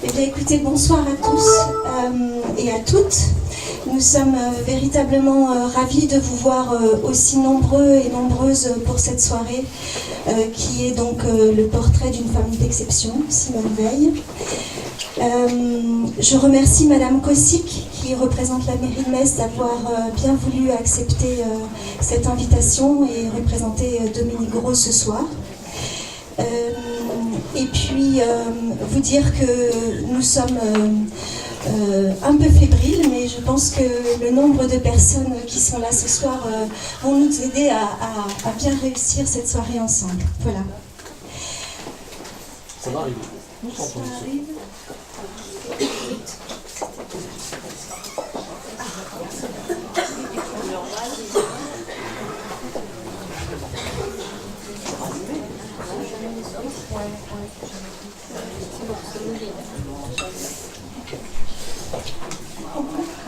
Eh bien, écoutez, bonsoir à tous et à toutes. Nous sommes véritablement ravis de vous voir aussi nombreux et nombreuses pour cette soirée qui est donc le portrait d'une femme d'exception, Simone Veil. Je remercie Madame Kossik qui représente la mairie de Metz d'avoir bien voulu accepter cette invitation et représenter Dominique Gros ce soir. Et puis vous dire que nous sommes un peu fébriles, mais je pense que le nombre de personnes qui sont là ce soir vont nous aider à bien réussir cette soirée ensemble. Voilà. Ça va arriver. Ça arrive.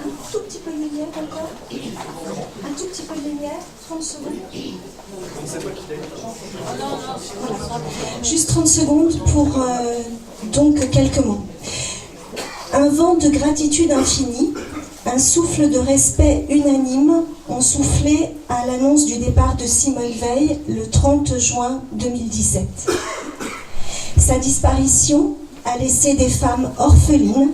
Un tout petit peu de lumière encore. Un tout petit peu de lumière. 30 secondes. Voilà. Juste 30 secondes pour donc quelques mots. Un vent de gratitude infinie, un souffle de respect unanime ont soufflé à l'annonce du départ de Simone Veil le 30 juin 2017. Sa disparition a laissé des femmes orphelines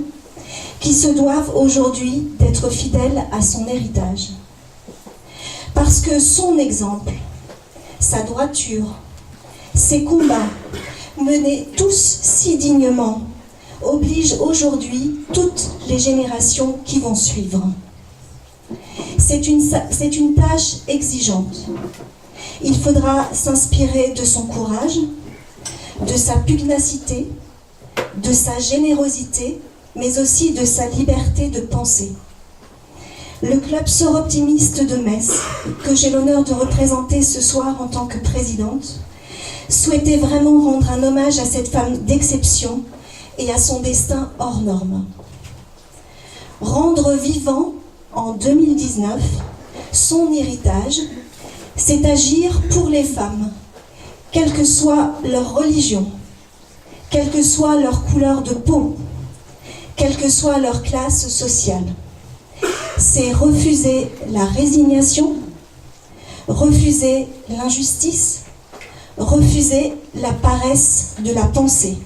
qui se doivent aujourd'hui d'être fidèles à son héritage. Parce que son exemple, sa droiture, ses combats, menés tous si dignement, obligent aujourd'hui toutes les générations qui vont suivre. C'est une tâche exigeante. Il faudra s'inspirer de son courage, de sa pugnacité, de sa générosité, mais aussi de sa liberté de penser. Le club Sœurs Optimistes de Metz, que j'ai l'honneur de représenter ce soir en tant que présidente, souhaitait vraiment rendre un hommage à cette femme d'exception et à son destin hors norme. Rendre vivant, en 2019, son héritage, c'est agir pour les femmes, quelle que soit leur religion, quelle que soit leur couleur de peau, quelle que soit leur classe sociale. C'est refuser la résignation, refuser l'injustice, refuser la paresse de la pensée.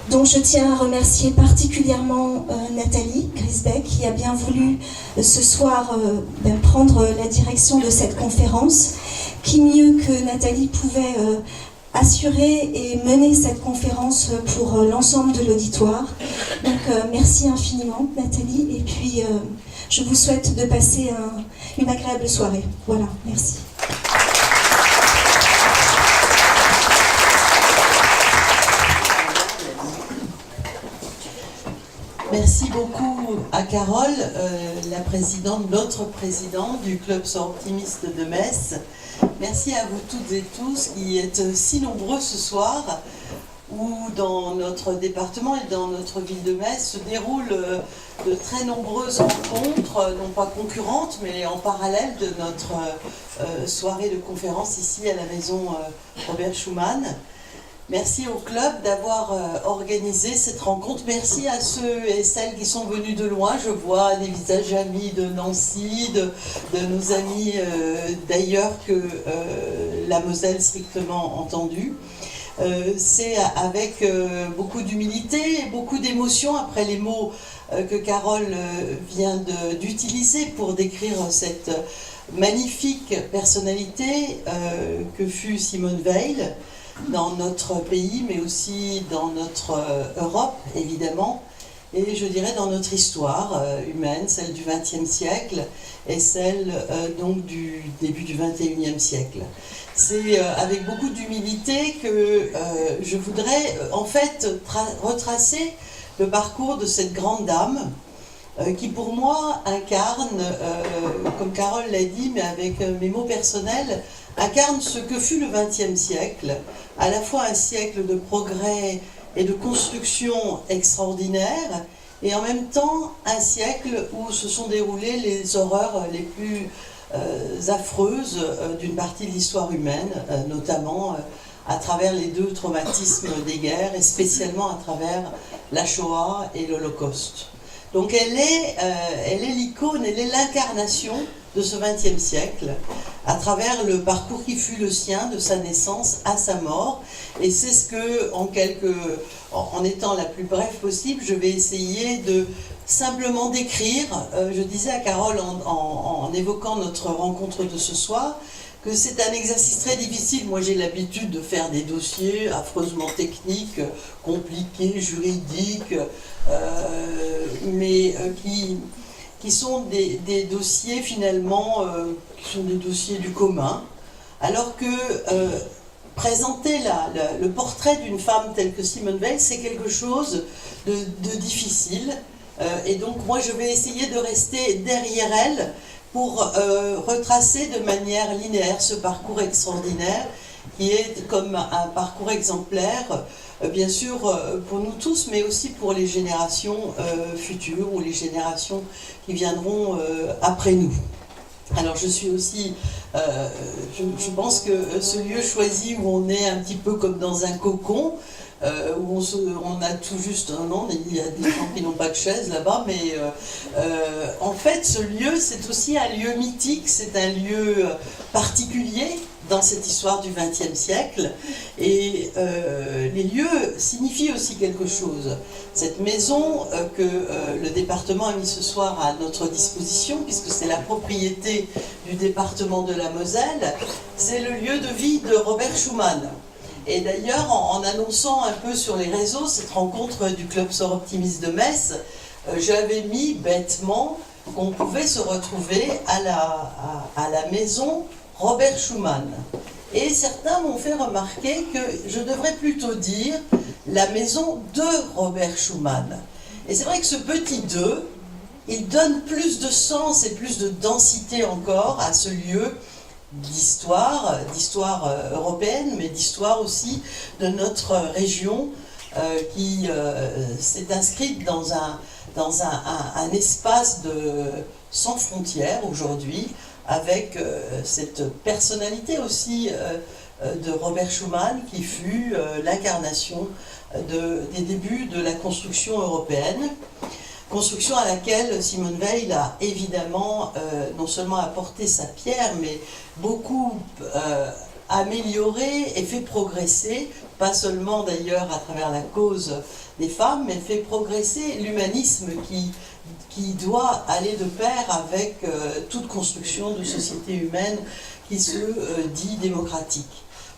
Donc je tiens à remercier particulièrement Nathalie Grisbeck qui a bien voulu ce soir prendre la direction de cette conférence. Qui mieux que Nathalie pouvait assurer et mener cette conférence pour l'ensemble de l'auditoire. Donc merci infiniment Nathalie et puis je vous souhaite de passer une agréable soirée. Voilà, merci. Merci beaucoup à Carole, la présidente, notre présidente du Club Sœurs Optimistes de Metz. Merci à vous toutes et tous qui êtes si nombreux ce soir, où dans notre département et dans notre ville de Metz se déroulent de très nombreuses rencontres, non pas concurrentes, mais en parallèle de notre soirée de conférence ici à la maison Robert Schuman. Merci au club d'avoir organisé cette rencontre. Merci à ceux et celles qui sont venus de loin. Je vois des visages amis de Nancy, de nos amis d'ailleurs que la Moselle strictement entendue. C'est avec beaucoup d'humilité et beaucoup d'émotion après les mots que Carole vient d'utiliser pour décrire cette magnifique personnalité que fut Simone Veil dans notre pays, mais aussi dans notre Europe, évidemment, et je dirais dans notre histoire humaine, celle du XXe siècle et celle donc du début du XXIe siècle. C'est avec beaucoup d'humilité que je voudrais en fait retracer le parcours de cette grande dame qui pour moi incarne, comme Carole l'a dit, mais avec mes mots personnels, incarne ce que fut le XXe siècle, à la fois un siècle de progrès et de construction extraordinaire, et en même temps un siècle où se sont déroulées les horreurs les plus affreuses d'une partie de l'histoire humaine, notamment à travers les deux traumatismes des guerres, et spécialement à travers la Shoah et l'Holocauste. Donc elle est l'icône, elle est l'incarnation de ce XXe siècle, à travers le parcours qui fut le sien, de sa naissance à sa mort. Et c'est ce que, en étant la plus brève possible, je vais essayer de simplement décrire. Je disais à Carole, en évoquant notre rencontre de ce soir, que c'est un exercice très difficile. Moi, j'ai l'habitude de faire des dossiers affreusement techniques, compliqués, juridiques, mais qui sont des dossiers finalement, qui sont des dossiers du commun, alors que présenter le portrait d'une femme telle que Simone Veil, c'est quelque chose de difficile, et donc moi je vais essayer de rester derrière elle pour retracer de manière linéaire ce parcours extraordinaire qui est comme un parcours exemplaire, bien sûr pour nous tous, mais aussi pour les générations futures ou les générations qui viendront après nous. Alors je suis aussi, je pense que ce lieu choisi où on est un petit peu comme dans un cocon, où on a tout juste un an, il y a des gens qui n'ont pas de chaise là-bas, mais en fait ce lieu c'est aussi un lieu mythique, c'est un lieu particulier dans cette histoire du XXe siècle, et les lieux signifient aussi quelque chose. Cette maison que le département a mis ce soir à notre disposition, puisque c'est la propriété du département de la Moselle, c'est le lieu de vie de Robert Schuman. Et d'ailleurs, en annonçant un peu sur les réseaux cette rencontre du Club Sœurs Optimistes de Metz, j'avais mis bêtement qu'on pouvait se retrouver à la maison Robert Schuman. Et certains m'ont fait remarquer que je devrais plutôt dire la maison de Robert Schuman. Et c'est vrai que ce petit « de », il donne plus de sens et plus de densité encore à ce lieu d'histoire européenne, mais d'histoire aussi de notre région qui s'est inscrite dans un espace sans frontières aujourd'hui, avec cette personnalité aussi de Robert Schuman qui fut l'incarnation des débuts de la construction européenne. Construction à laquelle Simone Veil a évidemment non seulement apporté sa pierre, mais beaucoup amélioré et fait progresser, pas seulement d'ailleurs à travers la cause des femmes, mais fait progresser l'humanisme qui doit aller de pair avec toute construction de société humaine qui se dit démocratique.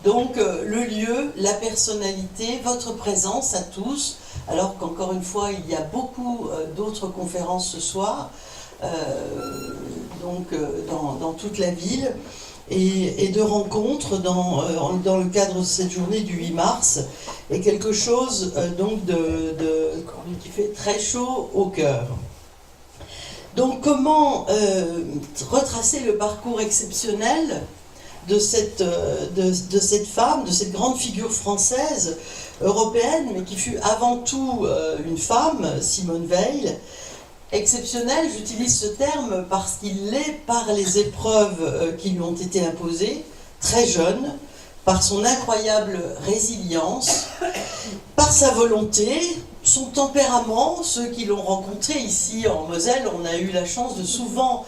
Donc le lieu, la personnalité, votre présence à tous, alors qu'encore une fois il y a beaucoup d'autres conférences ce soir, dans toute la ville, et de rencontres dans le cadre de cette journée du 8 mars, est quelque chose qui fait très chaud au cœur. Donc comment retracer le parcours exceptionnel de cette femme, de cette grande figure française, européenne, mais qui fut avant tout une femme, Simone Veil. Exceptionnelle, j'utilise ce terme parce qu'il l'est par les épreuves qui lui ont été imposées, très jeune, par son incroyable résilience, par sa volonté, son tempérament. Ceux qui l'ont rencontrée ici en Moselle, on a eu la chance de souvent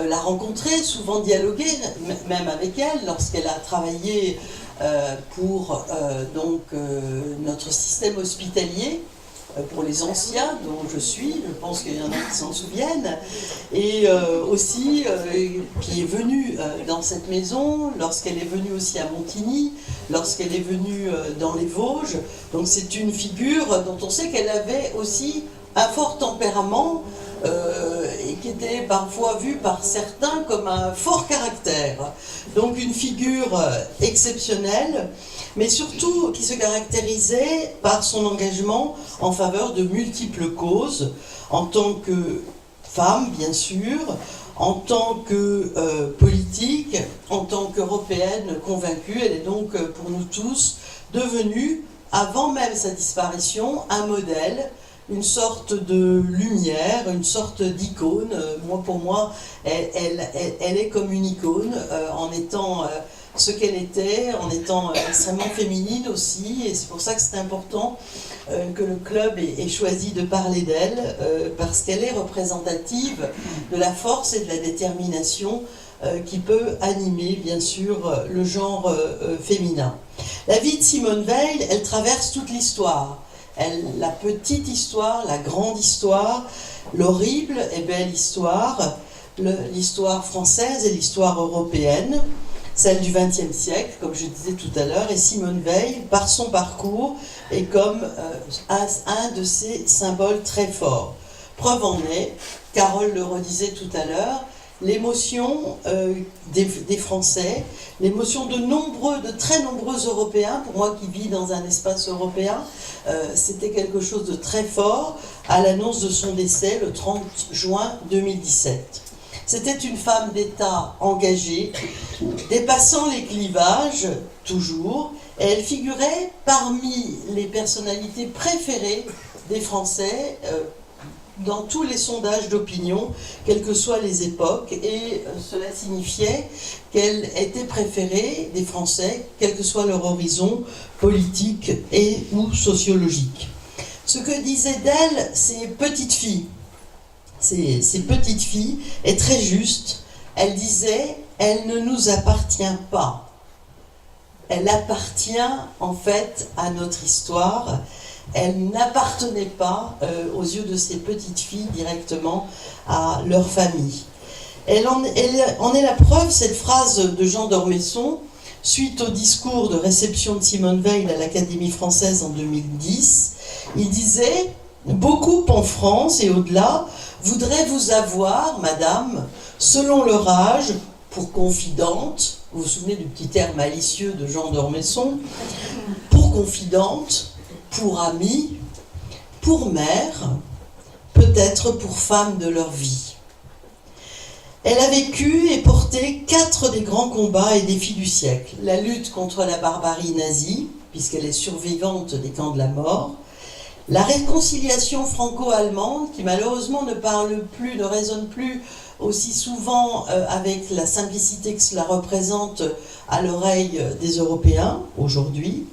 la rencontrer, souvent dialoguer, même avec elle, lorsqu'elle a travaillé pour notre système hospitalier, pour les anciens, dont je pense qu'il y en a qui s'en souviennent, et aussi qui est venue dans cette maison, lorsqu'elle est venue aussi à Montigny, lorsqu'elle est venue dans les Vosges. Donc c'est une figure dont on sait qu'elle avait aussi un fort tempérament, et qui était parfois vue par certains comme un fort caractère. Donc une figure exceptionnelle, mais surtout qui se caractérisait par son engagement en faveur de multiples causes, en tant que femme bien sûr, en tant que politique, en tant qu'européenne convaincue. Elle est donc pour nous tous devenue, avant même sa disparition, un modèle, une sorte de lumière, une sorte d'icône. Pour moi, elle est comme une icône, en étant ce qu'elle était, en étant extrêmement féminine aussi, et c'est pour ça que c'est important que le club ait choisi de parler d'elle, parce qu'elle est représentative de la force et de la détermination qui peut animer, bien sûr, le genre féminin. La vie de Simone Veil, elle traverse toute l'histoire. La petite histoire, la grande histoire, l'horrible et belle histoire, l'histoire française et l'histoire européenne, celle du XXe siècle, comme je disais tout à l'heure, et Simone Veil, par son parcours, est comme un de ces symboles très forts. Preuve en est, Carole le redisait tout à l'heure, l'émotion des Français, l'émotion de très nombreux Européens, pour moi qui vis dans un espace européen, c'était quelque chose de très fort à l'annonce de son décès le 30 juin 2017. C'était une femme d'État engagée, dépassant les clivages, toujours, et elle figurait parmi les personnalités préférées des Français dans tous les sondages d'opinion, quelles que soient les époques, et cela signifiait qu'elle était préférée des Français, quel que soit leur horizon politique et ou sociologique. Ce que disaient d'elle ces petites filles, est très juste. Elle disait, elle ne nous appartient pas. Elle appartient en fait à notre histoire. Elle n'appartenait pas aux yeux de ces petites filles directement à leur famille. Elle en est la preuve, cette phrase de Jean d'Ormesson, suite au discours de réception de Simone Veil à l'Académie française en 2010. Il disait « Beaucoup en France et au-delà voudraient vous avoir, madame, selon leur âge, pour confidente », vous vous souvenez du petit terme malicieux de Jean d'Ormesson, pour confidente, pour amie, pour mère, peut-être pour femme de leur vie. Elle a vécu et porté 4 des grands combats et défis du siècle. La lutte contre la barbarie nazie, puisqu'elle est survivante des camps de la mort, la réconciliation franco-allemande, qui malheureusement ne résonne plus aussi souvent avec la simplicité que cela représente à l'oreille des Européens aujourd'hui.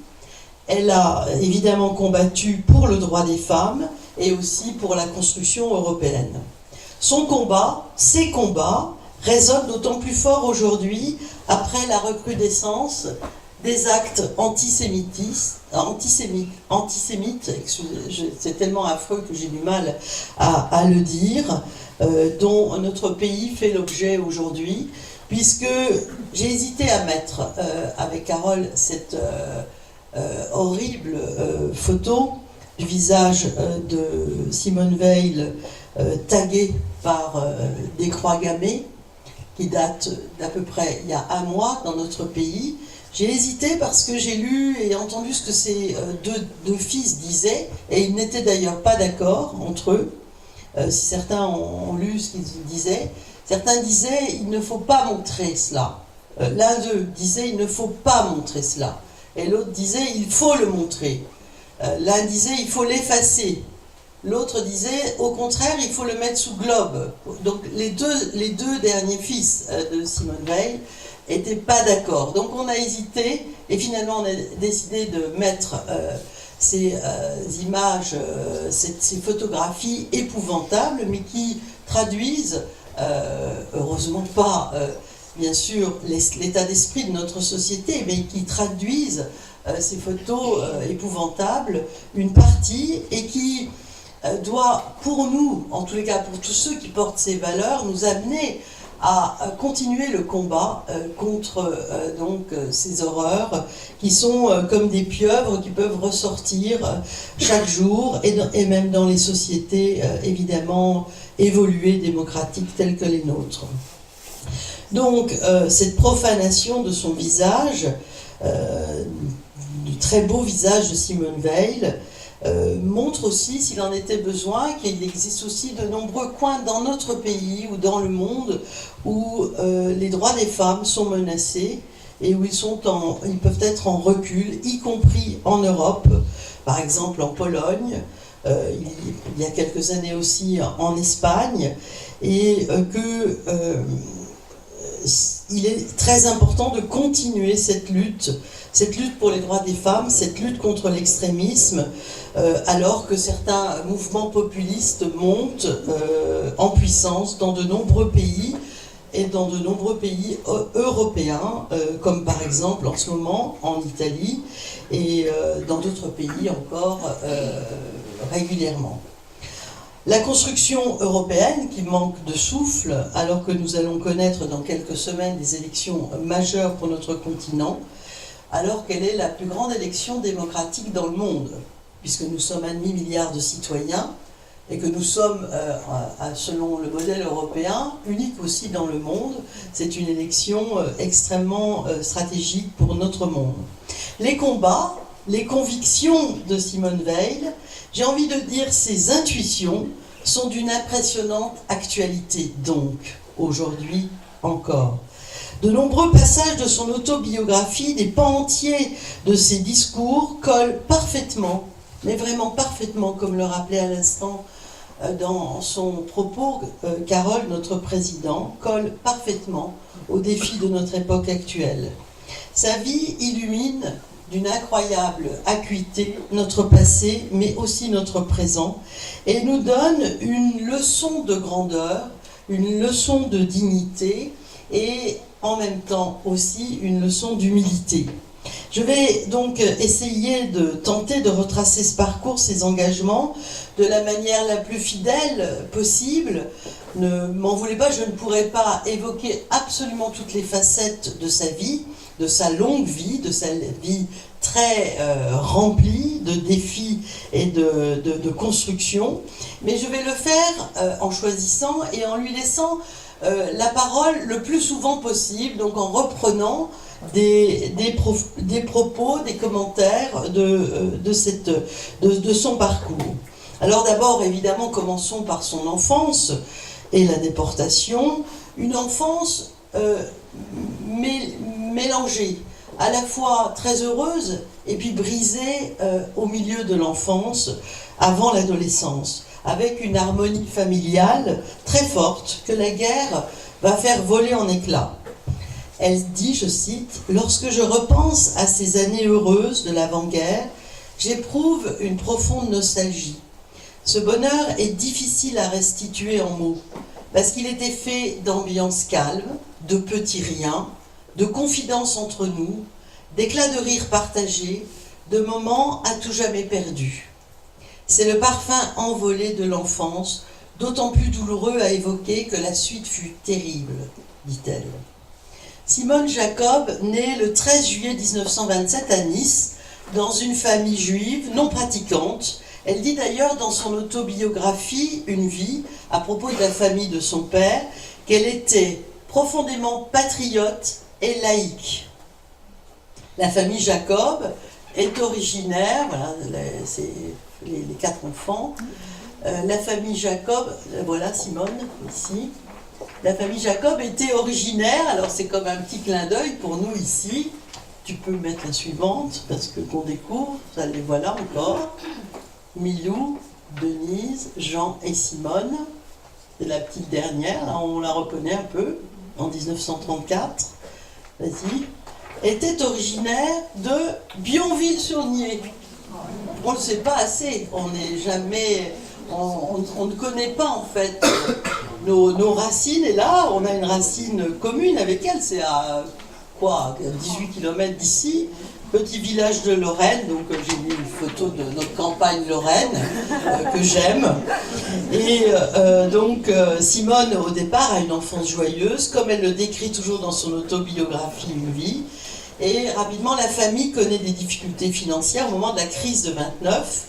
Elle a évidemment combattu pour le droit des femmes et aussi pour la construction européenne. Ses combats résonnent d'autant plus fort aujourd'hui après la recrudescence des actes antisémites, c'est tellement affreux que j'ai du mal à le dire, dont notre pays fait l'objet aujourd'hui, puisque j'ai hésité à mettre avec Carole cette horrible photo du visage de Simone Veil taguée par des croix gammées qui datent d'à peu près il y a un mois dans notre pays. J'ai hésité parce que j'ai lu et entendu ce que ces deux fils disaient, et ils n'étaient d'ailleurs pas d'accord entre eux. Si certains ont lu ce qu'ils disaient, certains disaient il ne faut pas montrer cela. L'un d'eux disait il ne faut pas montrer cela, et l'autre disait il faut le montrer. L'un disait il faut l'effacer, l'autre disait au contraire il faut le mettre sous globe. Donc les deux derniers fils de Simone Veil n'étaient pas d'accord. Donc on a hésité et finalement on a décidé de mettre ces images, ces photographies épouvantables, mais qui traduisent, heureusement pas bien sûr l'état d'esprit de notre société, mais qui traduisent ces photos épouvantables, une partie, et qui doit, pour nous, en tous les cas pour tous ceux qui portent ces valeurs, nous amener à continuer le combat contre ces horreurs qui sont comme des pieuvres qui peuvent ressortir chaque jour et même dans les sociétés évidemment évoluées, démocratiques telles que les nôtres. Donc cette profanation de son visage, du très beau visage de Simone Veil, montre aussi, s'il en était besoin, qu'il existe aussi de nombreux coins dans notre pays ou dans le monde où les droits des femmes sont menacés et où ils peuvent être en recul, y compris en Europe, par exemple en Pologne, il y a quelques années aussi en Espagne, et que il est très important de continuer cette lutte pour les droits des femmes, cette lutte contre l'extrémisme, alors que certains mouvements populistes montent en puissance dans de nombreux pays, et dans de nombreux pays européens, comme par exemple en ce moment en Italie, et dans d'autres pays encore régulièrement. La construction européenne qui manque de souffle, alors que nous allons connaître dans quelques semaines des élections majeures pour notre continent, alors qu'elle est la plus grande élection démocratique dans le monde, puisque nous sommes 1,5 milliard de citoyens, et que nous sommes, selon le modèle européen, unique aussi dans le monde. C'est une élection extrêmement stratégique pour notre monde. Les combats, les convictions de Simone Veil, j'ai envie de dire ses intuitions, sont d'une impressionnante actualité, donc, aujourd'hui encore. De nombreux passages de son autobiographie, des pans entiers de ses discours collent parfaitement, mais vraiment parfaitement, comme le rappelait à l'instant dans son propos Carole, notre président, colle parfaitement aux défis de notre époque actuelle. Sa vie illumine d'une incroyable acuité notre passé, mais aussi notre présent, et nous donne une leçon de grandeur, une leçon de dignité, et en même temps aussi une leçon d'humilité. Je vais donc essayer de tenter de retracer ce parcours, ces engagements, de la manière la plus fidèle possible. Ne m'en voulez pas, je ne pourrai pas évoquer absolument toutes les facettes de sa vie, de sa longue vie, de sa vie très remplie de défis et de construction, mais je vais le faire en choisissant et en lui laissant la parole le plus souvent possible, donc en reprenant des propos, des commentaires de son parcours. Alors d'abord, évidemment, commençons par son enfance et la déportation. Une enfance mélangée, à la fois très heureuse et puis brisée au milieu de l'enfance, avant l'adolescence, avec une harmonie familiale très forte que la guerre va faire voler en éclats. Elle dit, je cite, « Lorsque je repense à ces années heureuses de l'avant-guerre, j'éprouve une profonde nostalgie. Ce bonheur est difficile à restituer en mots, parce qu'il était fait d'ambiance calme, de petits riens, de confidences entre nous, d'éclats de rire partagés, de moments à tout jamais perdus. C'est le parfum envolé de l'enfance, d'autant plus douloureux à évoquer que la suite fut terrible, dit-elle. » Simone Jacob naît le 13 juillet 1927 à Nice, dans une famille juive non pratiquante. Elle dit d'ailleurs dans son autobiographie « Une vie », à propos de la famille de son père, qu'elle était profondément patriote et laïque. La famille Jacob est originaire, voilà, c'est les 4 enfants. La famille Jacob, voilà Simone, ici. La famille Jacob était originaire, alors c'est comme un petit clin d'œil pour nous ici. Tu peux mettre la suivante, parce que qu'on découvre, ça les voilà encore. Milou, Denise, Jean et Simone. C'est la petite dernière, là on la reconnaît un peu, en 1934. Vas-y. Était originaire de Bionville-sur-Nier. On ne le sait pas assez, on n'est jamais... On ne connaît pas en fait nos racines, et là on a une racine commune avec elle, c'est à quoi, 18 km d'ici, petit village de Lorraine, donc j'ai mis une photo de notre campagne Lorraine que j'aime, et donc Simone au départ a une enfance joyeuse, comme elle le décrit toujours dans son autobiographie Une vie, et rapidement la famille connaît des difficultés financières au moment de la crise de 29,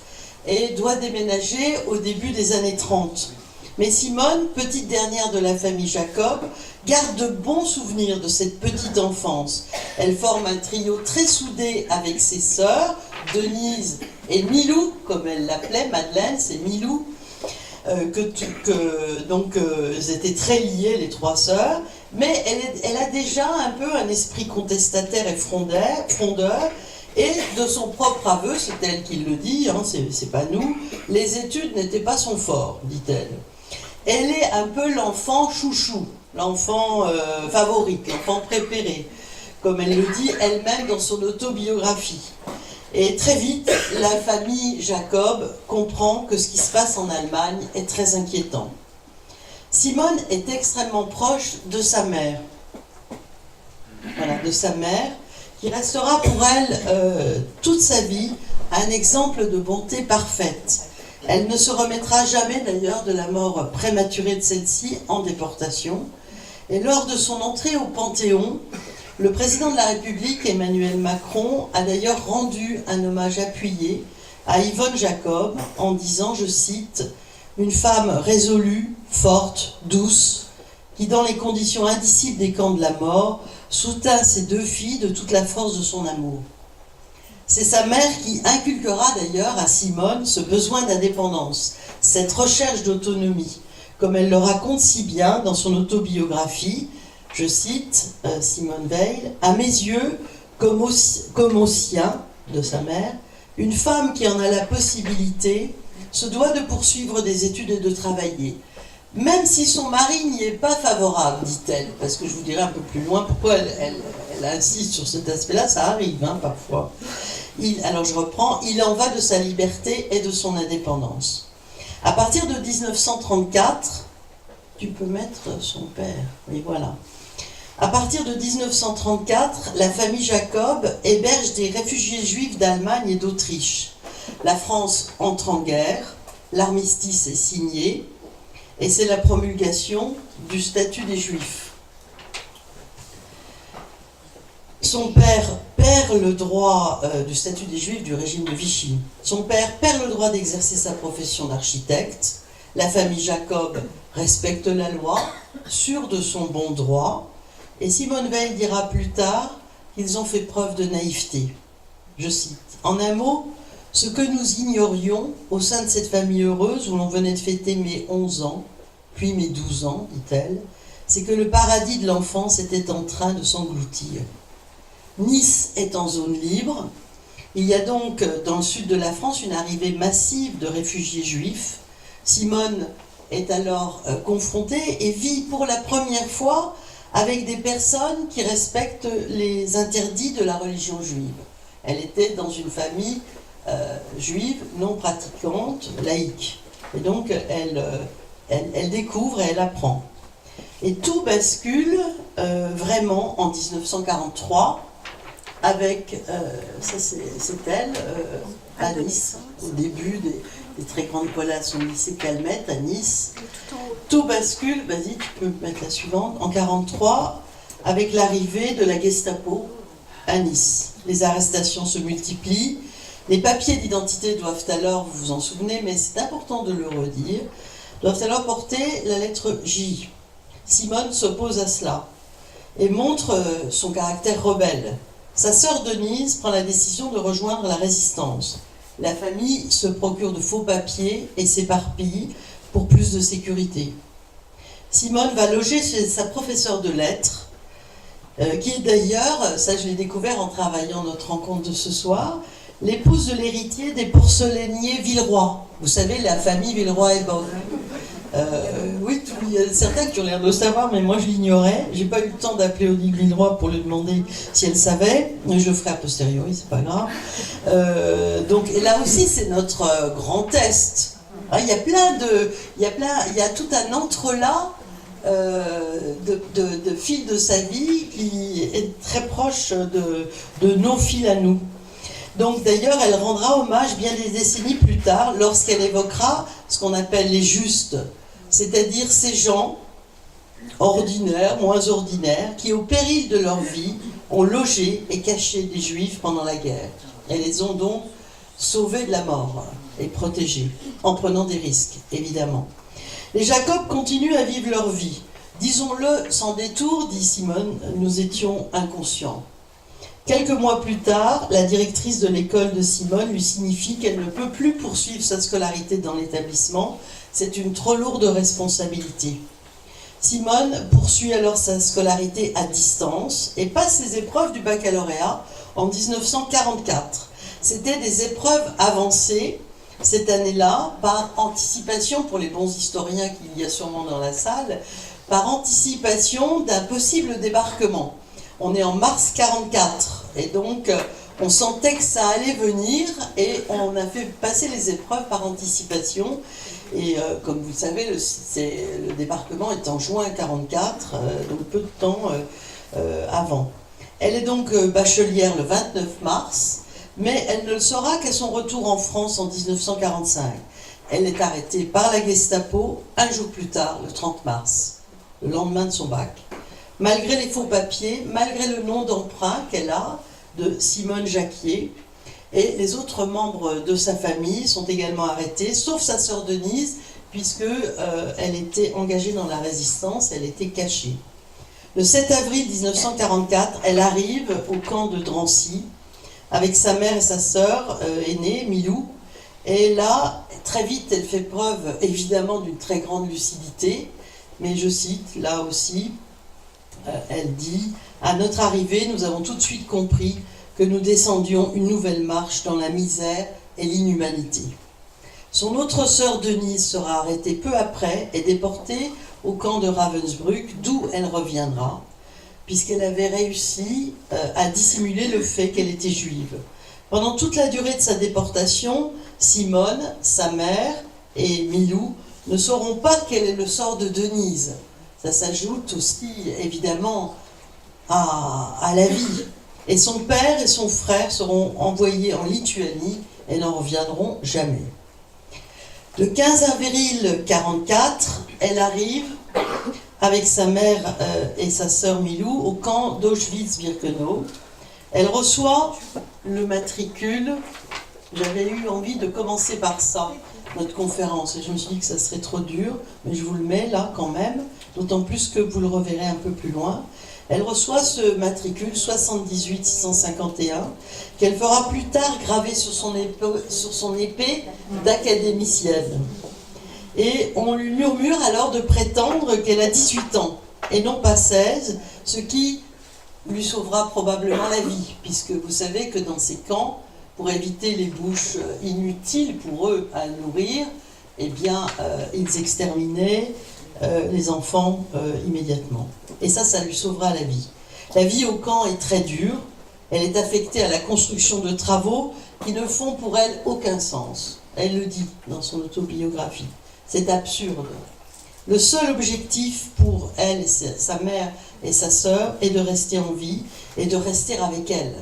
et doit déménager au début des années 30. Mais Simone, petite dernière de la famille Jacob, garde de bons souvenirs de cette petite enfance. Elle forme un trio très soudé avec ses sœurs, Denise et Milou, comme elle l'appelait, Madeleine, c'est Milou, donc elles étaient très liées, les 3 sœurs, mais elle a déjà un peu un esprit contestataire et frondeur, et de son propre aveu, c'est elle qui le dit, hein, c'est pas nous, les études n'étaient pas son fort, dit-elle. Elle est un peu l'enfant chouchou, l'enfant favori, l'enfant préféré, comme elle le dit elle-même dans son autobiographie. Et très vite, la famille Jacob comprend que ce qui se passe en Allemagne est très inquiétant. Simone est extrêmement proche de sa mère. Voilà, de sa mère, qui restera pour elle toute sa vie un exemple de bonté parfaite. Elle ne se remettra jamais d'ailleurs de la mort prématurée de celle-ci en déportation. Et lors de son entrée au Panthéon, le président de la République, Emmanuel Macron, a d'ailleurs rendu un hommage appuyé à Yvonne Jacob en disant, je cite, « Une femme résolue, forte, douce, qui dans les conditions indicibles des camps de la mort, soutint ses 2 filles de toute la force de son amour. » C'est sa mère qui inculquera d'ailleurs à Simone ce besoin d'indépendance, cette recherche d'autonomie, comme elle le raconte si bien dans son autobiographie. Je cite Simone Weil, « À mes yeux, comme au sien de sa mère, une femme qui en a la possibilité se doit de poursuivre des études et de travailler. Même si son mari n'y est pas favorable, dit-elle, parce que je vous dirai un peu plus loin pourquoi elle insiste sur cet aspect-là, ça arrive parfois. Alors je reprends, il en va de sa liberté et de son indépendance. À partir de 1934, tu peux mettre son père, oui voilà. À partir de 1934, la famille Jacob héberge des réfugiés juifs d'Allemagne et d'Autriche. La France entre en guerre, l'armistice est signé, et c'est la promulgation du statut des Juifs. Son père perd le droit du statut des Juifs du régime de Vichy. Son père perd le droit d'exercer sa profession d'architecte. La famille Jacob respecte la loi, sûre de son bon droit. Et Simone Weil dira plus tard qu'ils ont fait preuve de naïveté. Je cite, « En un mot, ce que nous ignorions au sein de cette famille heureuse où l'on venait de fêter mes 11 ans, puis mes 12 ans, dit-elle, c'est que le paradis de l'enfance était en train de s'engloutir. Nice est en zone libre. Il y a donc dans le sud de la France une arrivée massive de réfugiés juifs. Simone est alors confrontée et vit pour la première fois avec des personnes qui respectent les interdits de la religion juive. Elle était dans une famille juive non pratiquante, laïque. Et donc elle découvre et elle apprend. Et tout bascule vraiment en 1943 avec, ça c'est elle, à Nice, au début des très grandes collages au lycée Calmette à Nice. Tout bascule, vas-y tu peux mettre la suivante, en 1943 avec l'arrivée de la Gestapo à Nice. Les arrestations se multiplient, les papiers d'identité doivent alors, vous vous en souvenez, mais c'est important de le redire, doivent alors porter la lettre J. Simone s'oppose à cela et montre son caractère rebelle. Sa sœur Denise prend la décision de rejoindre la résistance. La famille se procure de faux papiers et s'éparpille pour plus de sécurité. Simone va loger chez sa professeure de lettres, qui est d'ailleurs, ça je l'ai découvert en travaillant notre rencontre de ce soir, l'épouse de l'héritier des porcelainiers Villeroy. Vous savez, la famille Villeroy et Bock. Oui, il y a certains qui ont l'air de le savoir, mais moi je l'ignorais. J'ai pas eu le temps d'appeler Odile Villeroy pour lui demander si elle savait. Je le ferai a posteriori, c'est pas grave. Donc et là aussi, c'est notre grand test. Il y a tout un entrelac de fils de sa vie qui est très proche de nos fils à nous. Donc d'ailleurs, elle rendra hommage bien des décennies plus tard lorsqu'elle évoquera ce qu'on appelle les justes, c'est-à-dire ces gens ordinaires, moins ordinaires, qui au péril de leur vie ont logé et caché des juifs pendant la guerre. Elles les ont donc sauvés de la mort et protégés, en prenant des risques, évidemment. Les Jacob continuent à vivre leur vie. Disons-le sans détour, dit Simone, nous étions inconscients. Quelques mois plus tard, la directrice de l'école de Simone lui signifie qu'elle ne peut plus poursuivre sa scolarité dans l'établissement. C'est une trop lourde responsabilité. Simone poursuit alors sa scolarité à distance et passe ses épreuves du baccalauréat en 1944. C'était des épreuves avancées cette année-là, par anticipation pour les bons historiens qu'il y a sûrement dans la salle. par anticipation d'un possible débarquement. On est en mars 44 et donc on sentait que ça allait venir et on a fait passer les épreuves par anticipation. Et comme vous le savez, le débarquement est en juin 44, donc peu de temps avant. Elle est donc bachelière le 29 mars, mais elle ne le sera qu'à son retour en France en 1945. Elle est arrêtée par la Gestapo un jour plus tard, le 30 mars, le lendemain de son bac. Malgré les faux papiers, malgré le nom d'emprunt qu'elle a de Simone Jacquier, et les autres membres de sa famille sont également arrêtés, sauf sa sœur Denise, puisque elle était engagée dans la résistance, elle était cachée. Le 7 avril 1944, elle arrive au camp de Drancy, avec sa mère et sa sœur aînée, Milou, et là, très vite, elle fait preuve évidemment d'une très grande lucidité, mais je cite, là aussi, elle dit « À notre arrivée, nous avons tout de suite compris que nous descendions une nouvelle marche dans la misère et l'inhumanité. » Son autre sœur Denise sera arrêtée peu après et déportée au camp de Ravensbrück, d'où elle reviendra, puisqu'elle avait réussi à dissimuler le fait qu'elle était juive. Pendant toute la durée de sa déportation, Simone, sa mère et Milou ne sauront pas quel est le sort de Denise. Ça s'ajoute aussi, évidemment, à la vie. Et son père et son frère seront envoyés en Lituanie et n'en reviendront jamais. Le 15 avril 1944, elle arrive avec sa mère et sa sœur Milou au camp d'Auschwitz-Birkenau. Elle reçoit le matricule. J'avais eu envie de commencer par ça, notre conférence, et je me suis dit que ça serait trop dur, mais je vous le mets là quand même, d'autant plus que vous le reverrez un peu plus loin. Elle reçoit ce matricule 78 651 qu'elle fera plus tard graver sur son épée d'académicienne. Et on lui murmure alors de prétendre qu'elle a 18 ans et non pas 16, ce qui lui sauvera probablement la vie, puisque vous savez que dans ces camps, pour éviter les bouches inutiles pour eux à nourrir, eh bien, ils exterminaient les enfants immédiatement. Et ça lui sauvera la vie. La vie au camp est très dure. Elle est affectée à la construction de travaux qui ne font pour elle aucun sens. Elle le dit dans son autobiographie. C'est absurde. Le seul objectif pour elle, sa mère et sa sœur, est de rester en vie et de rester avec elle.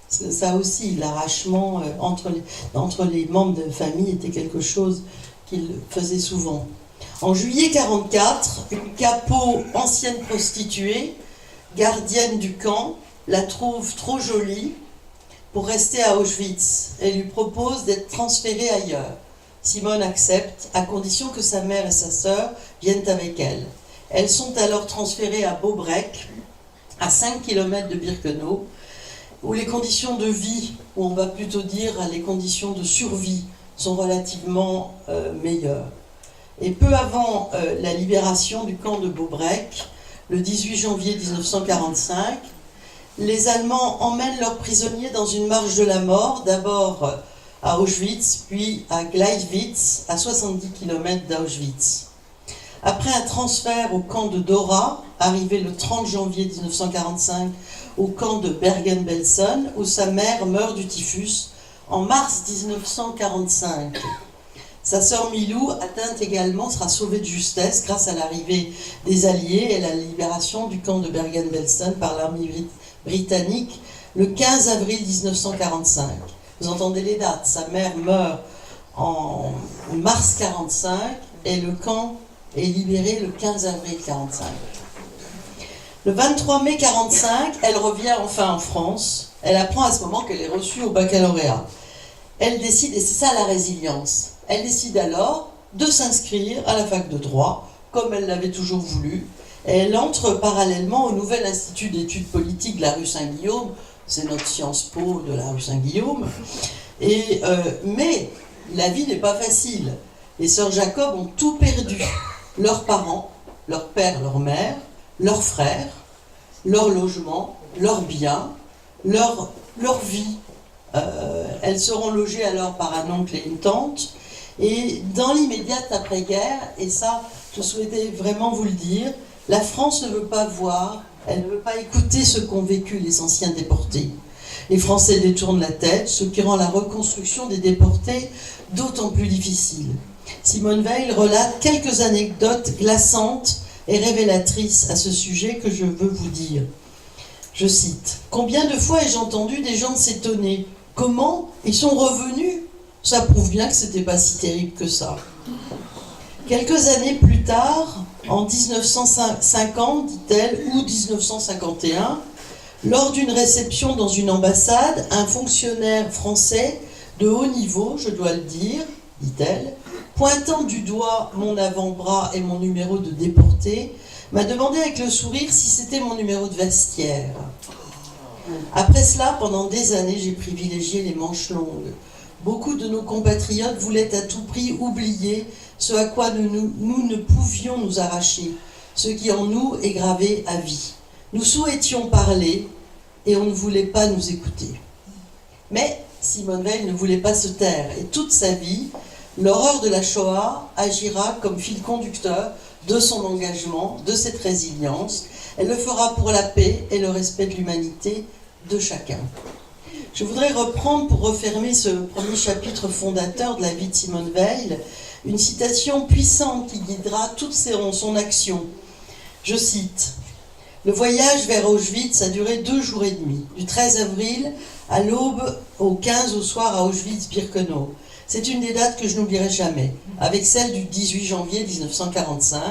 Parce que ça aussi, l'arrachement entre les membres de famille était quelque chose qu'il faisait souvent. En juillet 1944, une capot, ancienne prostituée, gardienne du camp, la trouve trop jolie pour rester à Auschwitz et lui propose d'être transférée ailleurs. Simone accepte, à condition que sa mère et sa sœur viennent avec elle. Elles sont alors transférées à Bobrek, à 5 km de Birkenau, où les conditions de vie, ou on va plutôt dire les conditions de survie, sont relativement meilleures. Et peu avant la libération du camp de Bobrek, le 18 janvier 1945, les Allemands emmènent leurs prisonniers dans une marche de la mort, d'abord à Auschwitz, puis à Gleiwitz, à 70 km d'Auschwitz. Après un transfert au camp de Dora, arrivé le 30 janvier 1945 au camp de Bergen-Belsen, où sa mère meurt du typhus en mars 1945. Sa sœur Milou, atteinte également, sera sauvée de justesse grâce à l'arrivée des Alliés et la libération du camp de Bergen-Belsen par l'armée britannique le 15 avril 1945. Vous entendez les dates, sa mère meurt en mars 1945 et le camp est libéré le 15 avril 1945. Le 23 mai 1945, elle revient enfin en France. Elle apprend à ce moment qu'elle est reçue au baccalauréat. Elle décide, et c'est ça la résilience, elle décide alors de s'inscrire à la fac de droit, comme elle l'avait toujours voulu. Et elle entre parallèlement au nouvel institut d'études politiques de la rue Saint-Guillaume, c'est notre Sciences Po de la rue Saint-Guillaume. Mais la vie n'est pas facile. Les sœurs Jacob ont tout perdu. Leurs parents, leur père, leur mère, leurs frères, leur logement, leurs biens, leur vie. Elles seront logées alors par un oncle et une tante. Et dans l'immédiate après-guerre, et ça, je souhaitais vraiment vous le dire, La France ne veut pas voir, elle ne veut pas écouter ce qu'ont vécu les anciens déportés. Les Français détournent la tête, ce qui rend la reconstruction des déportés d'autant plus difficile. Simone Veil relate quelques anecdotes glaçantes et révélatrices à ce sujet que je veux vous dire. Je cite : « Combien de fois ai-je entendu des gens s'étonner ? Comment ? Ils sont revenus ? Ça prouve bien que c'était pas si terrible que ça. » Quelques années plus tard, en 1950, dit-elle, ou 1951, lors d'une réception dans une ambassade, un fonctionnaire français de haut niveau, je dois le dire, dit-elle, pointant du doigt mon avant-bras et mon numéro de déporté, m'a demandé avec le sourire si c'était mon numéro de vestiaire. Après cela, pendant des années, j'ai privilégié les manches longues. Beaucoup de nos compatriotes voulaient à tout prix oublier ce à quoi nous ne pouvions nous arracher, ce qui en nous est gravé à vie. Nous souhaitions parler et on ne voulait pas nous écouter. Mais Simone Veil ne voulait pas se taire et toute sa vie, l'horreur de la Shoah agira comme fil conducteur de son engagement, de cette résilience. Elle le fera pour la paix et le respect de l'humanité de chacun. Je voudrais reprendre, pour refermer ce premier chapitre fondateur de la vie de Simone Veil, une citation puissante qui guidera toute son action. Je cite : « Le voyage vers Auschwitz a duré 2 jours et demi, du 13 avril à l'aube au 15 au soir à Auschwitz-Birkenau. C'est une des dates que je n'oublierai jamais, avec celle du 18 janvier 1945,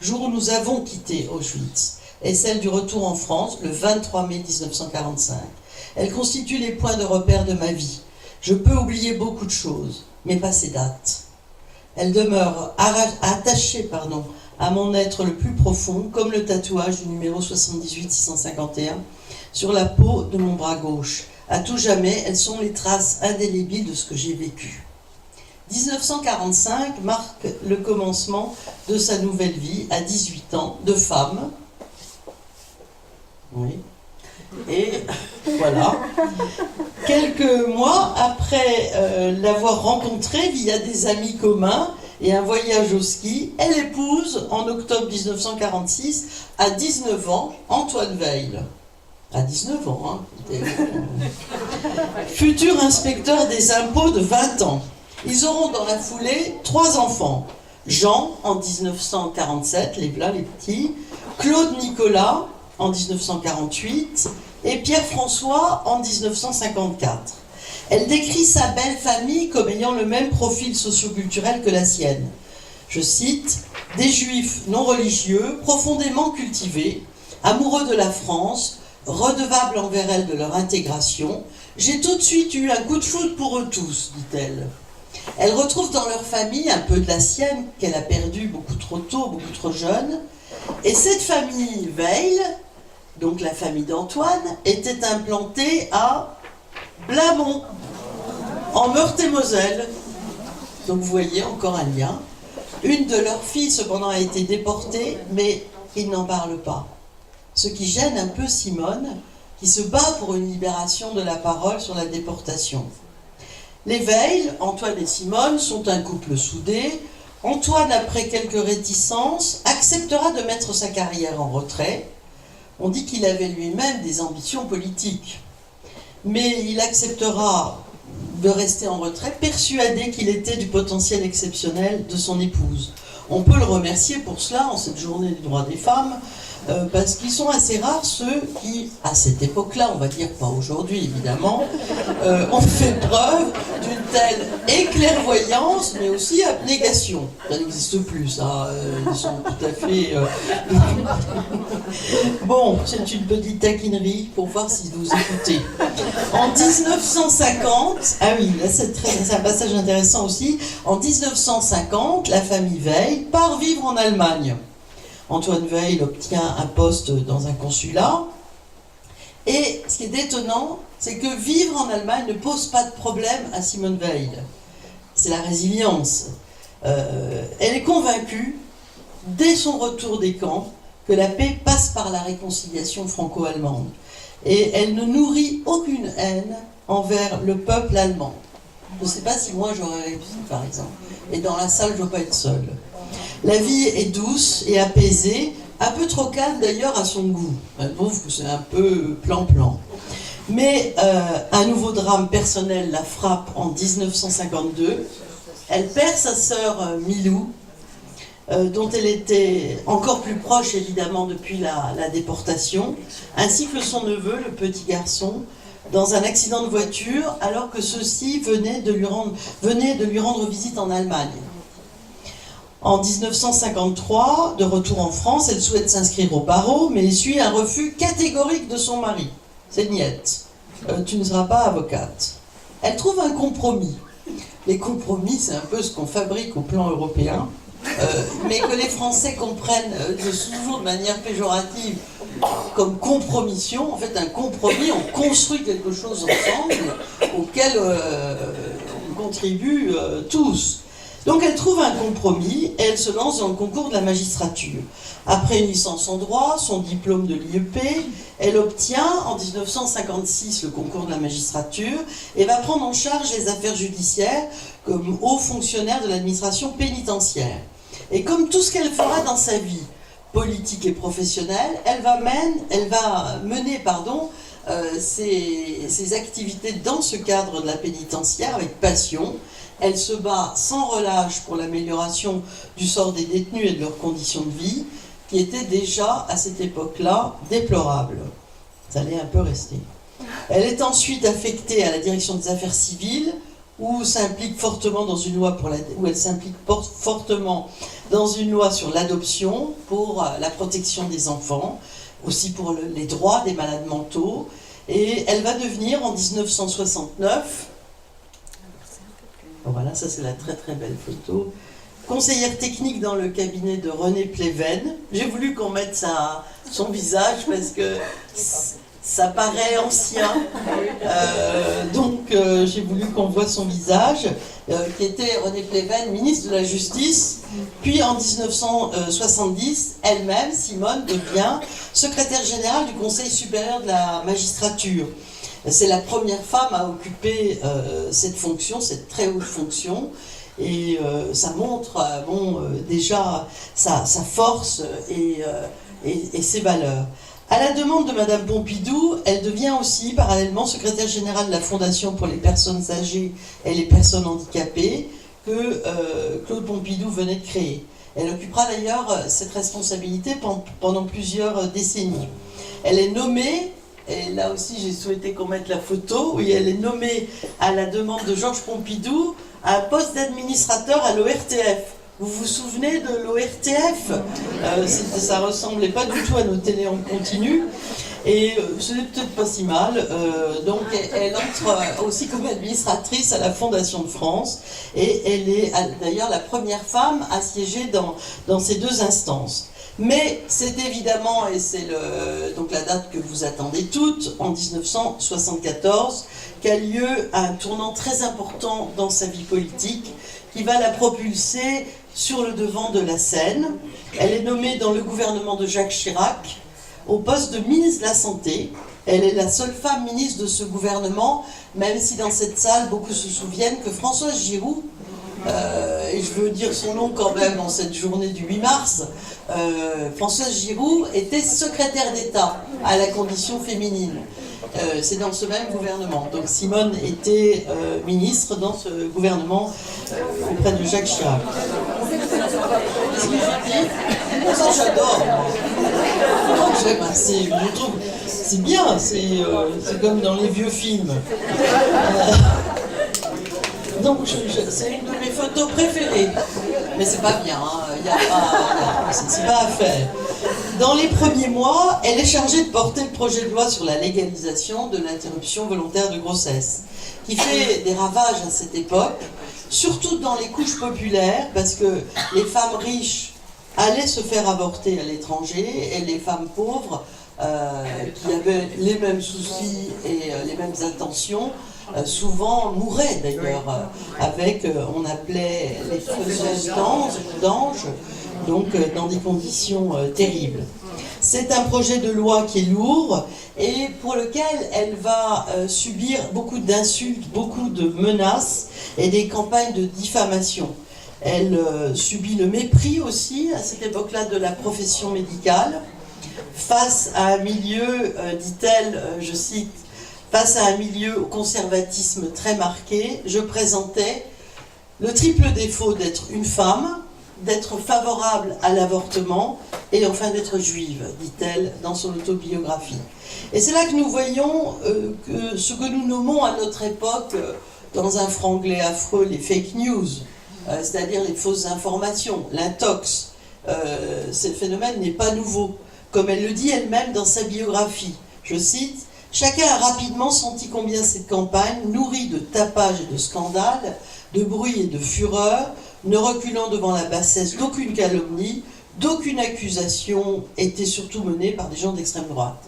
jour où nous avons quitté Auschwitz, et celle du retour en France, le 23 mai 1945. Elle constitue les points de repère de ma vie. Je peux oublier beaucoup de choses, mais pas ces dates. Elle demeure attachée à mon être le plus profond, comme le tatouage du numéro 78-651 sur la peau de mon bras gauche. À tout jamais, elles sont les traces indélébiles de ce que j'ai vécu. 1945 marque le commencement de sa nouvelle vie à 18 ans, de femme. Oui. Et voilà. Quelques mois après l'avoir rencontré via des amis communs et un voyage au ski, elle épouse en octobre 1946, à 19 ans, Antoine Veil. À 19 ans, hein. Futur inspecteur des impôts de 20 ans. Ils auront dans la foulée 3 enfants. Jean en 1947, les petits, Claude Nicolas en 1948 et Pierre-François en 1954. Elle décrit sa belle famille comme ayant le même profil socioculturel que la sienne. Je cite : « Des juifs non religieux, profondément cultivés, amoureux de la France, redevables envers elle de leur intégration. J'ai tout de suite eu un coup de foudre pour eux tous, dit-elle. » Elle retrouve dans leur famille un peu de la sienne qu'elle a perdue beaucoup trop tôt, beaucoup trop jeune. Et cette famille Veil, donc la famille d'Antoine, était implantée à Blamont, en Meurthe-et-Moselle. Donc vous voyez, encore un lien. Une de leurs filles, cependant, a été déportée, mais ils n'en parlent pas. Ce qui gêne un peu Simone, qui se bat pour une libération de la parole sur la déportation. Les Veil, Antoine et Simone, sont un couple soudé. Antoine, après quelques réticences, acceptera de mettre sa carrière en retrait. On dit qu'il avait lui-même des ambitions politiques. Mais il acceptera de rester en retrait, persuadé qu'il était du potentiel exceptionnel de son épouse. On peut le remercier pour cela, en cette journée des droits des femmes, parce qu'ils sont assez rares ceux qui, à cette époque-là, on va dire pas aujourd'hui évidemment, ont fait preuve d'une telle éclairvoyance, mais aussi abnégation. Ça n'existe plus, ça. Ils sont tout à fait... Bon, c'est une petite taquinerie pour voir si vous écoutez. En 1950, ah oui, là c'est un passage intéressant aussi, en 1950, la famille Veil part vivre en Allemagne. Antoine Veil obtient un poste dans un consulat. Et ce qui est étonnant, c'est que vivre en Allemagne ne pose pas de problème à Simone Veil. C'est la résilience. Elle est convaincue, dès son retour des camps, que la paix passe par la réconciliation franco-allemande. Et elle ne nourrit aucune haine envers le peuple allemand. Je ne sais pas si moi j'aurais réussi, par exemple. Et dans la salle, je ne veux pas être seule. La vie est douce et apaisée, un peu trop calme d'ailleurs à son goût. Elle trouve que c'est un peu plan-plan. Mais un nouveau drame personnel la frappe en 1952. Elle perd sa sœur Milou, dont elle était encore plus proche évidemment depuis la déportation, ainsi que son neveu, le petit garçon, dans un accident de voiture, alors que ceux-ci venaient de lui rendre visite en Allemagne. En 1953, de retour en France, elle souhaite s'inscrire au barreau, mais essuie un refus catégorique de son mari. C'est niette. Tu ne seras pas avocate. Elle trouve un compromis. Les compromis, c'est un peu ce qu'on fabrique au plan européen, mais que les Français comprennent toujours de manière péjorative comme compromission. En fait, un compromis, on construit quelque chose ensemble auquel on contribue tous. Donc elle trouve un compromis et elle se lance dans le concours de la magistrature. Après une licence en droit, son diplôme de l'IEP, elle obtient en 1956 le concours de la magistrature et va prendre en charge les affaires judiciaires comme haut fonctionnaire de l'administration pénitentiaire. Et comme tout ce qu'elle fera dans sa vie politique et professionnelle, elle va mener ses activités dans ce cadre de la pénitentiaire avec passion. Elle se bat sans relâche pour l'amélioration du sort des détenus et de leurs conditions de vie, qui étaient déjà, à cette époque-là, déplorables. Ça allait un peu rester. Elle est ensuite affectée à la direction des affaires civiles, où elle s'implique fortement dans une loi sur l'adoption, pour la protection des enfants, aussi pour les droits des malades mentaux. Et elle va devenir, en 1969, voilà, ça c'est la très très belle photo, conseillère technique dans le cabinet de René Pleven. J'ai voulu qu'on mette son visage parce que ça paraît ancien, donc j'ai voulu qu'on voit son visage, qui était René Pleven, ministre de la Justice. Puis en 1970, elle-même, Simone, devient secrétaire générale du Conseil supérieur de la magistrature. C'est la première femme à occuper cette fonction, cette très haute fonction, et ça montre déjà sa force et ses valeurs. À la demande de Madame Pompidou, elle devient aussi parallèlement secrétaire générale de la Fondation pour les personnes âgées et les personnes handicapées que Claude Pompidou venait de créer. Elle occupera d'ailleurs cette responsabilité pendant plusieurs décennies. Elle est nommée, et là aussi j'ai souhaité qu'on mette la photo, oui, elle est nommée à la demande de Georges Pompidou à un poste d'administrateur à l'ORTF. Vous vous souvenez de l'ORTF? Ça ressemblait pas du tout à nos télés en continu, et ce n'est peut-être pas si mal. Donc elle entre aussi comme administratrice à la Fondation de France, et elle est d'ailleurs la première femme à siéger dans ces deux instances. Mais c'est évidemment, et c'est donc la date que vous attendez toutes, en 1974, qu'a lieu un tournant très important dans sa vie politique, qui va la propulser sur le devant de la scène. Elle est nommée dans le gouvernement de Jacques Chirac au poste de ministre de la Santé. Elle est la seule femme ministre de ce gouvernement, même si dans cette salle, beaucoup se souviennent que Françoise Giroud, et je veux dire son nom quand même en cette journée du 8 mars, Françoise Giroud était secrétaire d'État à la condition féminine. C'est dans ce même gouvernement. Donc Simone était ministre dans ce gouvernement auprès de Jacques Chirac. Qu'est-ce que j'ai dit? Ça, j'adore. Je trouve c'est bien, c'est comme dans les vieux films. Donc c'est une de mes photos préférées. Mais c'est pas bien, c'est pas à faire. Dans les premiers mois, elle est chargée de porter le projet de loi sur la légalisation de l'interruption volontaire de grossesse, qui fait des ravages à cette époque, surtout dans les couches populaires, parce que les femmes riches allaient se faire avorter à l'étranger, et les femmes pauvres, qui avaient les mêmes soucis et les mêmes intentions, souvent mouraient d'ailleurs, avec, on appelait les faiseuses d'anges, donc dans des conditions terribles. C'est un projet de loi qui est lourd et pour lequel elle va subir beaucoup d'insultes, beaucoup de menaces et des campagnes de diffamation. Elle subit le mépris aussi, à cette époque-là, de la profession médicale, face à un milieu, dit-elle, je cite, face à un milieu au conservatisme très marqué, je présentais le triple défaut d'être une femme, d'être favorable à l'avortement et enfin d'être juive, dit-elle dans son autobiographie. Et c'est là que nous voyons que ce que nous nommons à notre époque, dans un franglais affreux, les fake news, c'est-à-dire les fausses informations, l'intox, ce phénomène n'est pas nouveau. Comme elle le dit elle-même dans sa biographie, je cite, « Chacun a rapidement senti combien cette campagne, nourrie de tapages et de scandales, de bruit et de fureur, ne reculant devant la bassesse d'aucune calomnie, d'aucune accusation, était surtout menée par des gens d'extrême droite. »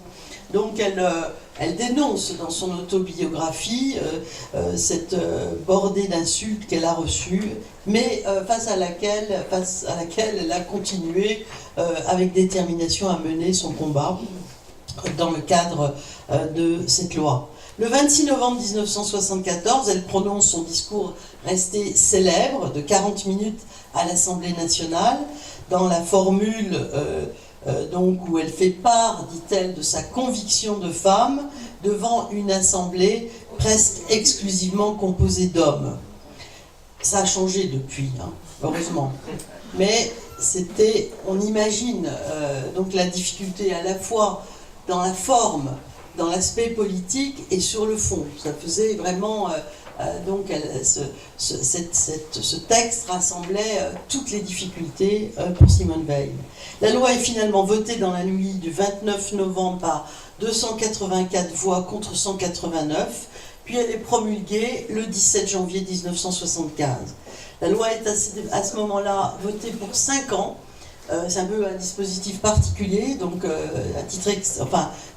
Donc elle dénonce dans son autobiographie cette bordée d'insultes qu'elle a reçues, mais face à laquelle elle a continué avec détermination à mener son combat dans le cadre de cette loi. Le 26 novembre 1974, elle prononce son discours resté célèbre de 40 minutes à l'Assemblée nationale, dans la formule donc où elle fait part, dit-elle, de sa conviction de femme devant une assemblée presque exclusivement composée d'hommes. Ça a changé depuis, hein, heureusement. Mais c'était, on imagine donc la difficulté à la fois dans la forme, dans l'aspect politique et sur le fond. Ça faisait vraiment... donc ce texte rassemblait toutes les difficultés pour Simone Veil. La loi est finalement votée dans la nuit du 29 novembre par 284 voix contre 189, puis elle est promulguée le 17 janvier 1975. La loi est à ce moment-là votée pour 5 ans. C'est un peu un dispositif particulier, donc à titre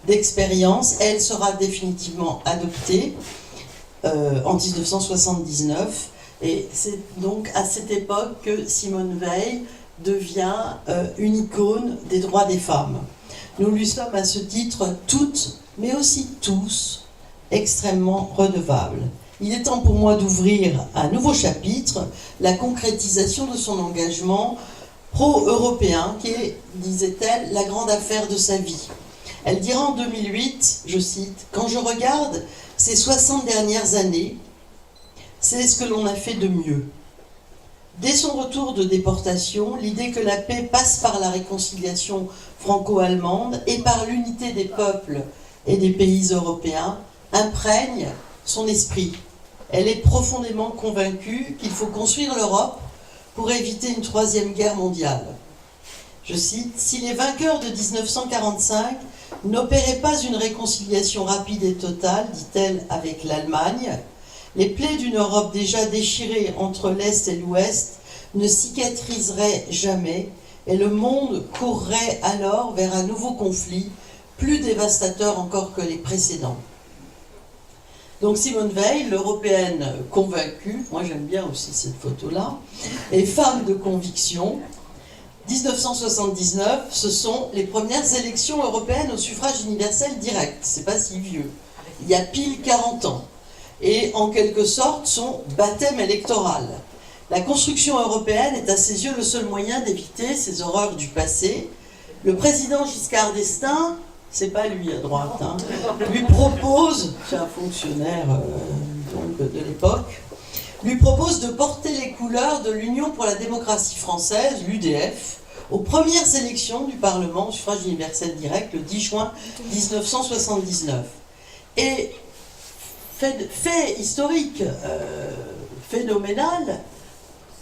d'expérience. Elle sera définitivement adoptée en 1979, et c'est donc à cette époque que Simone Veil devient une icône des droits des femmes. Nous lui sommes à ce titre toutes, mais aussi tous, extrêmement redevables. Il est temps pour moi d'ouvrir un nouveau chapitre, la concrétisation de son engagement pro-européen, qui est, disait-elle, la grande affaire de sa vie. Elle dira en 2008, je cite, « Quand je regarde ces 60 dernières années, c'est ce que l'on a fait de mieux. Dès son retour de déportation, l'idée que la paix passe par la réconciliation franco-allemande et par l'unité des peuples et des pays européens imprègne son esprit. Elle est profondément convaincue qu'il faut construire l'Europe pour éviter une troisième guerre mondiale. » Je cite, « Si les vainqueurs de 1945 n'opéraient pas une réconciliation rapide et totale, dit-elle, avec l'Allemagne, les plaies d'une Europe déjà déchirée entre l'Est et l'Ouest ne cicatriseraient jamais et le monde courrait alors vers un nouveau conflit, plus dévastateur encore que les précédents. » Donc Simone Veil, l'européenne convaincue, moi j'aime bien aussi cette photo-là, et femme de conviction. 1979, ce sont les premières élections européennes au suffrage universel direct, c'est pas si vieux, il y a pile 40 ans, et en quelque sorte son baptême électoral. La construction européenne est à ses yeux le seul moyen d'éviter ces horreurs du passé. Le président Giscard d'Estaing, c'est pas lui à droite, hein, lui propose, c'est un fonctionnaire donc de l'époque, lui propose de porter les couleurs de l'Union pour la démocratie française, l'UDF, aux premières élections du Parlement au suffrage universel direct le 10 juin 1979. Et fait historique, phénoménal,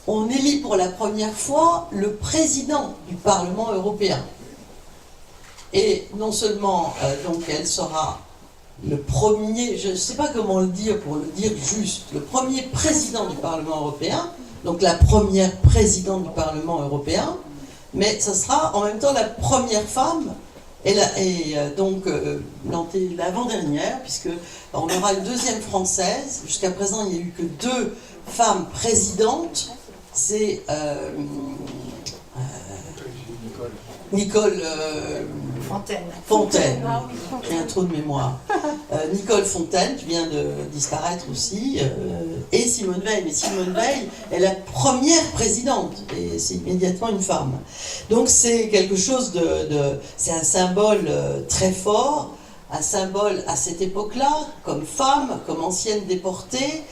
on élit pour la première fois le président du Parlement européen. Et non seulement, donc elle sera le premier, je ne sais pas comment le dire pour le dire juste, le premier président du Parlement européen, donc la première présidente du Parlement européen, mais ça sera en même temps la première femme, et donc l'avant-dernière, puisque on aura une deuxième française. Jusqu'à présent, il n'y a eu que 2 femmes présidentes, c'est Nicole Fontaine. J'ai un trou de mémoire. Nicole Fontaine, qui vient de disparaître aussi, et Simone Veil. Mais Simone Veil est la première présidente, et c'est immédiatement une femme. Donc c'est quelque chose c'est un symbole très fort, un symbole à cette époque-là, comme femme, comme ancienne déportée,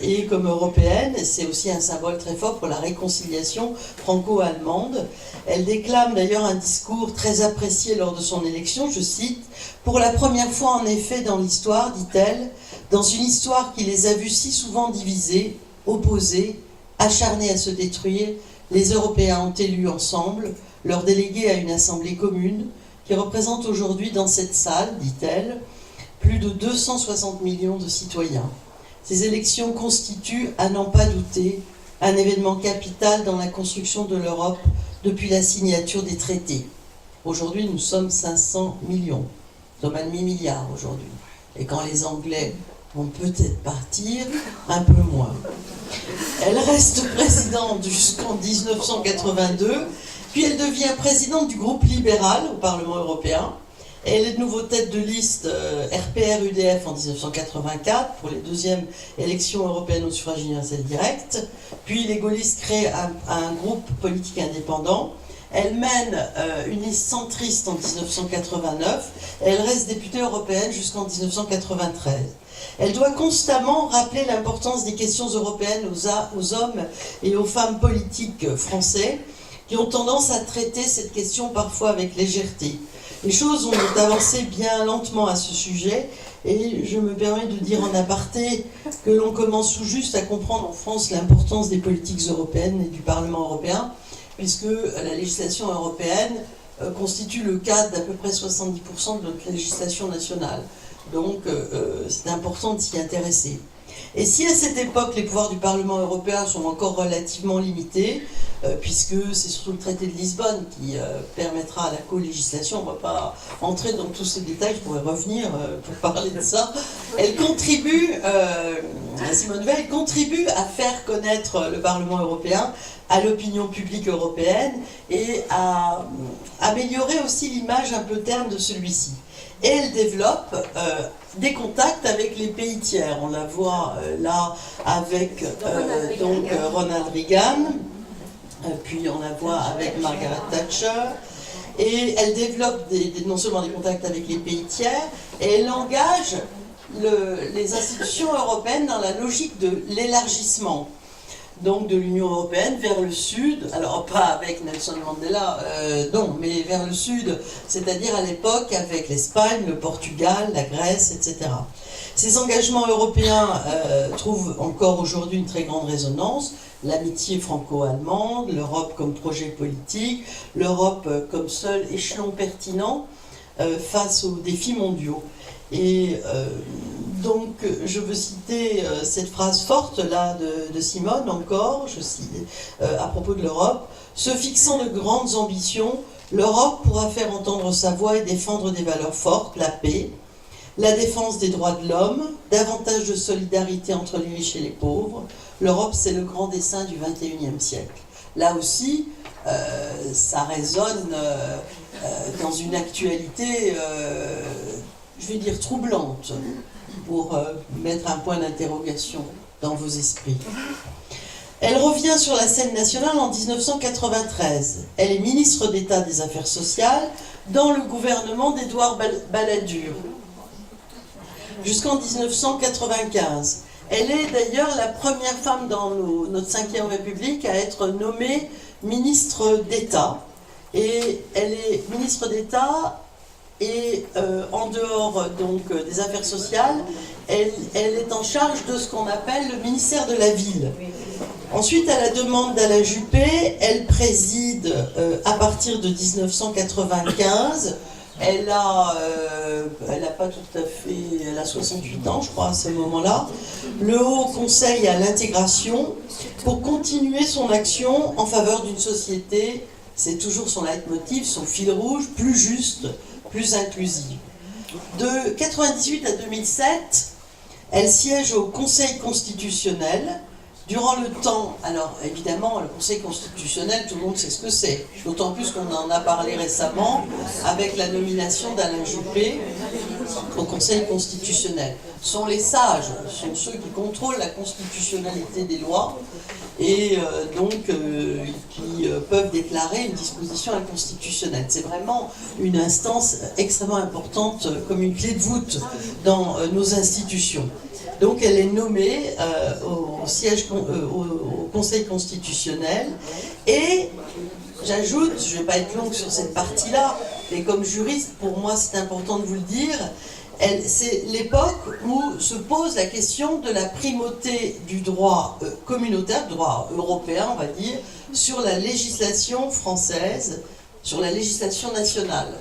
et comme européenne. C'est aussi un symbole très fort pour la réconciliation franco-allemande. Elle déclame d'ailleurs un discours très apprécié lors de son élection, je cite, « Pour la première fois en effet dans l'histoire, dit-elle, dans une histoire qui les a vus si souvent divisés, opposés, acharnés à se détruire, les Européens ont élu ensemble leurs délégués à une assemblée commune qui représente aujourd'hui dans cette salle, dit-elle, plus de 260 millions de citoyens. Ces élections constituent, à n'en pas douter, un événement capital dans la construction de l'Europe depuis la signature des traités. Aujourd'hui, nous sommes 500 millions. Nous sommes à demi-milliard aujourd'hui. Et quand les Anglais vont peut-être partir, un peu moins. Elle reste présidente jusqu'en 1982, puis elle devient présidente du groupe libéral au Parlement européen. Elle est de nouveau tête de liste RPR-UDF en 1984 pour les deuxièmes élections européennes au suffrage universel direct. Puis les gaullistes créent un groupe politique indépendant. Elle mène une liste centriste en 1989 et elle reste députée européenne jusqu'en 1993. Elle doit constamment rappeler l'importance des questions européennes aux hommes et aux femmes politiques français qui ont tendance à traiter cette question parfois avec légèreté. Les choses ont avancé bien lentement à ce sujet et je me permets de dire en aparté que l'on commence tout juste à comprendre en France l'importance des politiques européennes et du Parlement européen, puisque la législation européenne constitue le cadre d'à peu près 70% de notre législation nationale. Donc c'est important de s'y intéresser. Et si à cette époque les pouvoirs du Parlement européen sont encore relativement limités, puisque c'est surtout le traité de Lisbonne qui permettra à la co-législation, on ne va pas entrer dans tous ces détails, je pourrais revenir pour parler de ça, elle contribue, Simone Veil contribue à faire connaître le Parlement européen à l'opinion publique européenne et à améliorer aussi l'image un peu terne de celui-ci. Et elle développe des contacts avec les pays tiers. On la voit là avec Ronald Reagan, puis on la voit avec Margaret Thatcher. Et elle développe non seulement des contacts avec les pays tiers, et elle engage les institutions européennes dans la logique de l'élargissement. Donc de l'Union européenne vers le sud, alors pas avec Nelson Mandela, non, mais vers le sud, c'est-à-dire à l'époque avec l'Espagne, le Portugal, la Grèce, etc. Ces engagements européens trouvent encore aujourd'hui une très grande résonance, l'amitié franco-allemande, l'Europe comme projet politique, l'Europe comme seul échelon pertinent face aux défis mondiaux. Et donc, je veux citer cette phrase forte là de Simone encore, je cite, à propos de l'Europe. « Se fixant de grandes ambitions, l'Europe pourra faire entendre sa voix et défendre des valeurs fortes, la paix, la défense des droits de l'homme, davantage de solidarité entre les riches et les pauvres. L'Europe, c'est le grand dessein du XXIe siècle. » Là aussi, ça résonne dans une actualité, je vais dire troublante, pour mettre un point d'interrogation dans vos esprits. Elle revient sur la scène nationale en 1993. Elle est ministre d'État des Affaires sociales dans le gouvernement d'Édouard Balladur, jusqu'en 1995. Elle est d'ailleurs la première femme dans notre 5e République à être nommée ministre d'État. Et elle est ministre d'État et en dehors donc des affaires sociales, elle est en charge de ce qu'on appelle le ministère de la Ville. Ensuite, à la demande d'Alain Juppé, elle préside à partir de 1995. Elle a pas tout à fait, elle a 68 ans, je crois, à ce moment-là. Le Haut Conseil à l'intégration pour continuer son action en faveur d'une société, c'est toujours son leitmotiv, son fil rouge, plus juste, plus inclusive. De 1998 à 2007, elle siège au Conseil constitutionnel. Durant le temps, alors évidemment, le Conseil constitutionnel, tout le monde sait ce que c'est. D'autant plus qu'on en a parlé récemment avec la nomination d'Alain Juppé. au Conseil constitutionnel. Ce sont les sages, ce sont ceux qui contrôlent la constitutionnalité des lois et qui peuvent déclarer une disposition inconstitutionnelle. C'est vraiment une instance extrêmement importante comme une clé de voûte dans nos institutions. Donc elle est nommée au Conseil constitutionnel et j'ajoute, je ne vais pas être longue sur cette partie-là, mais comme juriste, pour moi c'est important de vous le dire, c'est l'époque où se pose la question de la primauté du droit communautaire, du droit européen on va dire, sur la législation française, sur la législation nationale.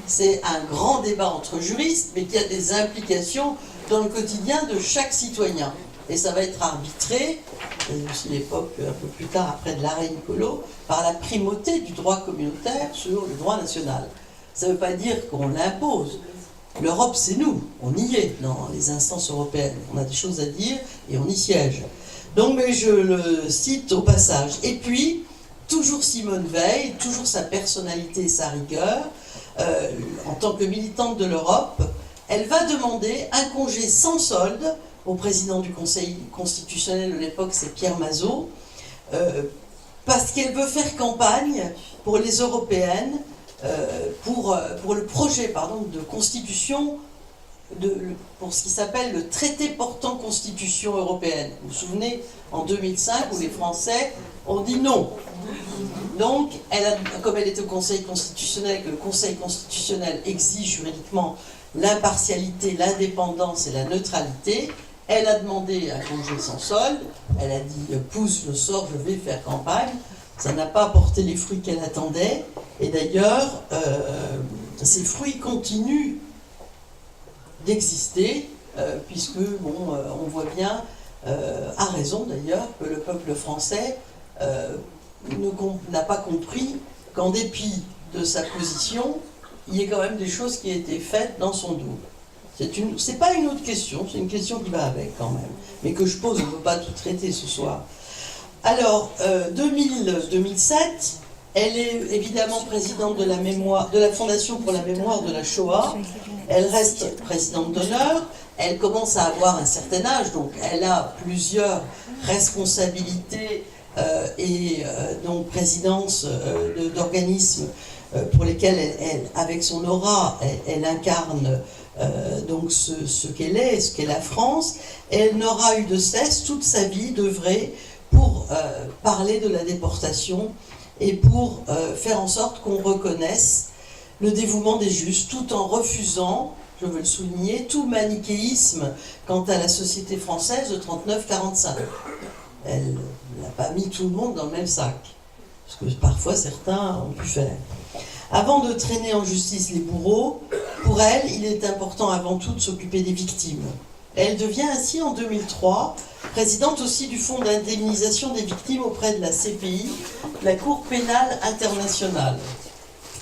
C'est un grand débat entre juristes, mais qui a des implications dans le quotidien de chaque citoyen. Et ça va être arbitré, c'est aussi l'époque un peu plus tard, après de l'arrêt Niccolo, par la primauté du droit communautaire sur le droit national. Ça ne veut pas dire qu'on l'impose. L'Europe, c'est nous, on y est dans les instances européennes. On a des choses à dire et on y siège. Donc, mais je le cite au passage. Et puis, toujours Simone Veil, toujours sa personnalité et sa rigueur, en tant que militante de l'Europe, elle va demander un congé sans solde au président du Conseil constitutionnel de l'époque, c'est Pierre Mazeaud, parce qu'elle veut faire campagne pour les européennes, pour le projet de constitution, pour ce qui s'appelle le traité portant constitution européenne. Vous vous souvenez, en 2005, où les Français ont dit non. Donc, comme elle était au Conseil constitutionnel, que le Conseil constitutionnel exige juridiquement l'impartialité, l'indépendance et la neutralité, elle a demandé un congé sans solde, elle a dit « pousse le sort, je vais faire campagne ». Ça n'a pas apporté les fruits qu'elle attendait, et d'ailleurs, ces fruits continuent d'exister, puisque, on voit bien, à raison d'ailleurs, que le peuple français n'a pas compris qu'en dépit de sa position, il y ait quand même des choses qui ont été faites dans son dos. C'est pas une autre question, c'est une question qui va avec quand même, mais que je pose, on ne peut pas tout traiter ce soir. Alors, 2007, elle est évidemment présidente de la Fondation pour la mémoire de la Shoah. Elle reste présidente d'honneur. Elle commence à avoir un certain âge, donc elle a plusieurs responsabilités donc présidence d'organismes pour lesquels avec son aura, elle incarne donc ce qu'elle est, ce qu'est la France. Elle n'aura eu de cesse toute sa vie d'œuvrer pour parler de la déportation et pour faire en sorte qu'on reconnaisse le dévouement des Justes, tout en refusant, je veux le souligner, tout manichéisme quant à la société française de 39-45. Elle n'a pas mis tout le monde dans le même sac, ce que parfois certains ont pu faire. Avant de traîner en justice les bourreaux, pour elle, il est important avant tout de s'occuper des victimes. Elle devient ainsi en 2003 présidente aussi du Fonds d'indemnisation des victimes auprès de la CPI, la Cour pénale internationale.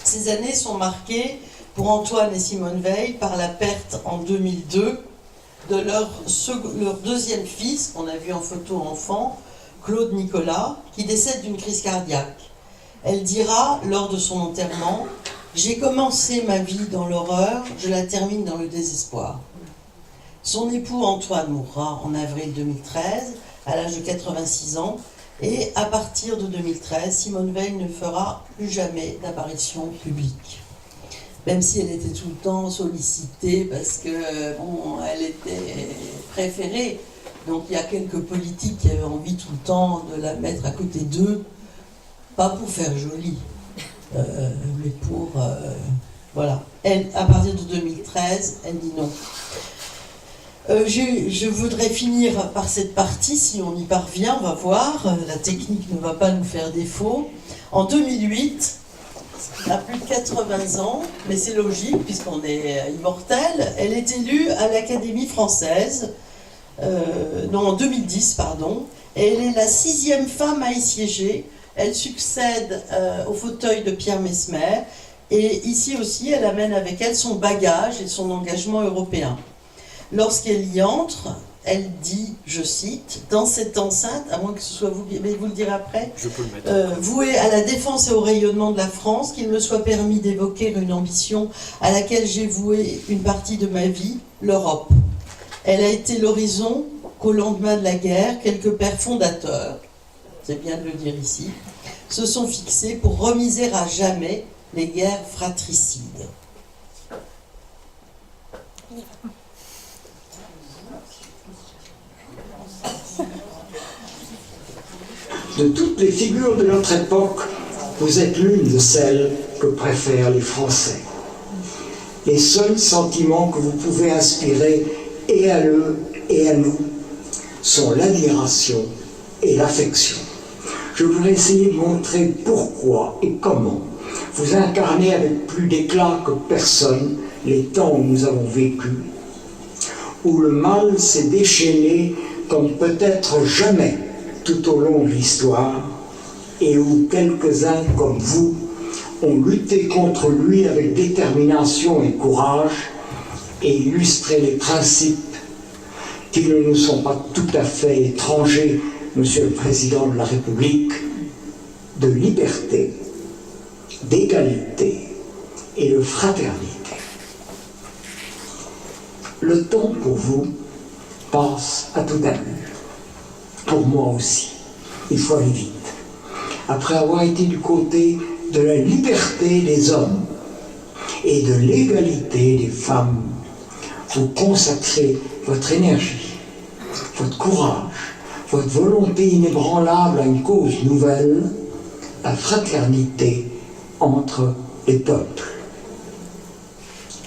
Ces années sont marquées pour Antoine et Simone Veil par la perte en 2002 de leur deuxième fils, qu'on a vu en photo enfant, Claude Nicolas, qui décède d'une crise cardiaque. Elle dira lors de son enterrement « J'ai commencé ma vie dans l'horreur, je la termine dans le désespoir ». Son époux Antoine mourra en avril 2013, à l'âge de 86 ans, et à partir de 2013, Simone Veil ne fera plus jamais d'apparition publique. Même si elle était tout le temps sollicitée parce que, elle était préférée. Donc il y a quelques politiques qui avaient envie tout le temps de la mettre à côté d'eux, pas pour faire joli, mais pour... voilà. Elle, à partir de 2013, elle dit non. Je voudrais finir par cette partie, si on y parvient, on va voir, la technique ne va pas nous faire défaut. En 2008, à plus de 80 ans, mais c'est logique puisqu'on est immortel, elle est élue à l'Académie française, en 2010, pardon, et elle est la 6e femme à y siéger. Elle succède au fauteuil de Pierre Messmer, et ici aussi, elle amène avec elle son bagage et son engagement européen. Lorsqu'elle y entre, elle dit, je cite, « Dans cette enceinte, à moins que ce soit vous, mais vous le direz après, je peux le mettre. Vouée à la défense et au rayonnement de la France, qu'il me soit permis d'évoquer une ambition à laquelle j'ai voué une partie de ma vie, l'Europe. Elle a été l'horizon qu'au lendemain de la guerre, quelques pères fondateurs, c'est bien de le dire ici, se sont fixés pour remiser à jamais les guerres fratricides. » De toutes les figures de notre époque, vous êtes l'une de celles que préfèrent les Français. Les seuls sentiments que vous pouvez inspirer et à eux et à nous sont l'admiration et l'affection. Je voudrais essayer de montrer pourquoi et comment vous incarnez avec plus d'éclat que personne les temps où nous avons vécu, où le mal s'est déchaîné comme peut-être jamais tout au long de l'histoire, et où quelques-uns comme vous ont lutté contre lui avec détermination et courage et illustré les principes qui ne nous sont pas tout à fait étrangers, Monsieur le Président de la République, de liberté, d'égalité et de fraternité. Le temps pour vous passe à toute allure. Pour moi aussi, il faut aller vite. Après avoir été du côté de la liberté des hommes et de l'égalité des femmes, vous consacrez votre énergie, votre courage, votre volonté inébranlable à une cause nouvelle, la fraternité entre les peuples,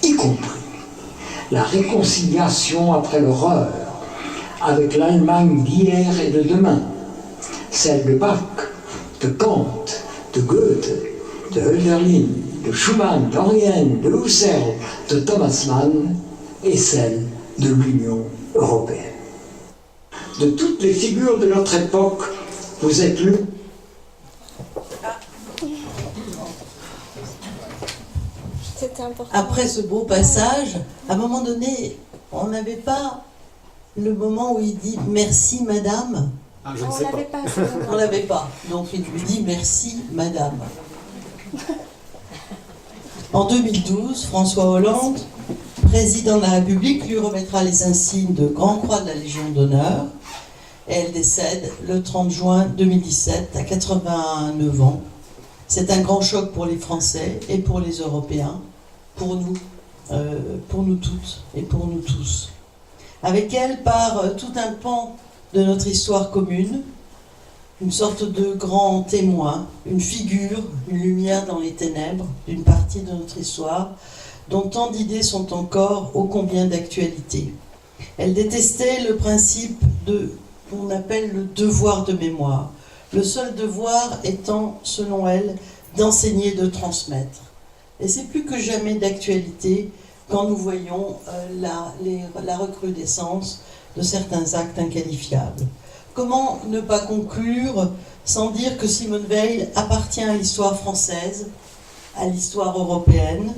y compris la réconciliation après l'horreur avec l'Allemagne d'hier et de demain, celle de Bach, de Kant, de Goethe, de Hölderlin, de Schumann, d'Henrienne, de Husserl, de Thomas Mann, et celle de l'Union européenne. De toutes les figures de notre époque, vous êtes l'une. Après ce beau passage, à un moment donné, on n'avait pas le moment où il dit « Merci, madame ». Je ne sais pas. On ne l'avait pas. Donc il lui dit « Merci, madame ». En 2012, François Hollande, président de la République, lui remettra les insignes de Grand Croix de la Légion d'honneur. Et elle décède le 30 juin 2017 à 89 ans. C'est un grand choc pour les Français et pour les Européens, pour nous toutes et pour nous tous. Avec elle part tout un pan de notre histoire commune, une sorte de grand témoin, une figure, une lumière dans les ténèbres d'une partie de notre histoire, dont tant d'idées sont encore ô combien d'actualité. Elle détestait le principe de qu'on appelle le devoir de mémoire, le seul devoir étant, selon elle, d'enseigner, de transmettre. Et c'est plus que jamais d'actualité quand nous voyons la recrudescence de certains actes inqualifiables. Comment ne pas conclure sans dire que Simone Veil appartient à l'histoire française, à l'histoire européenne.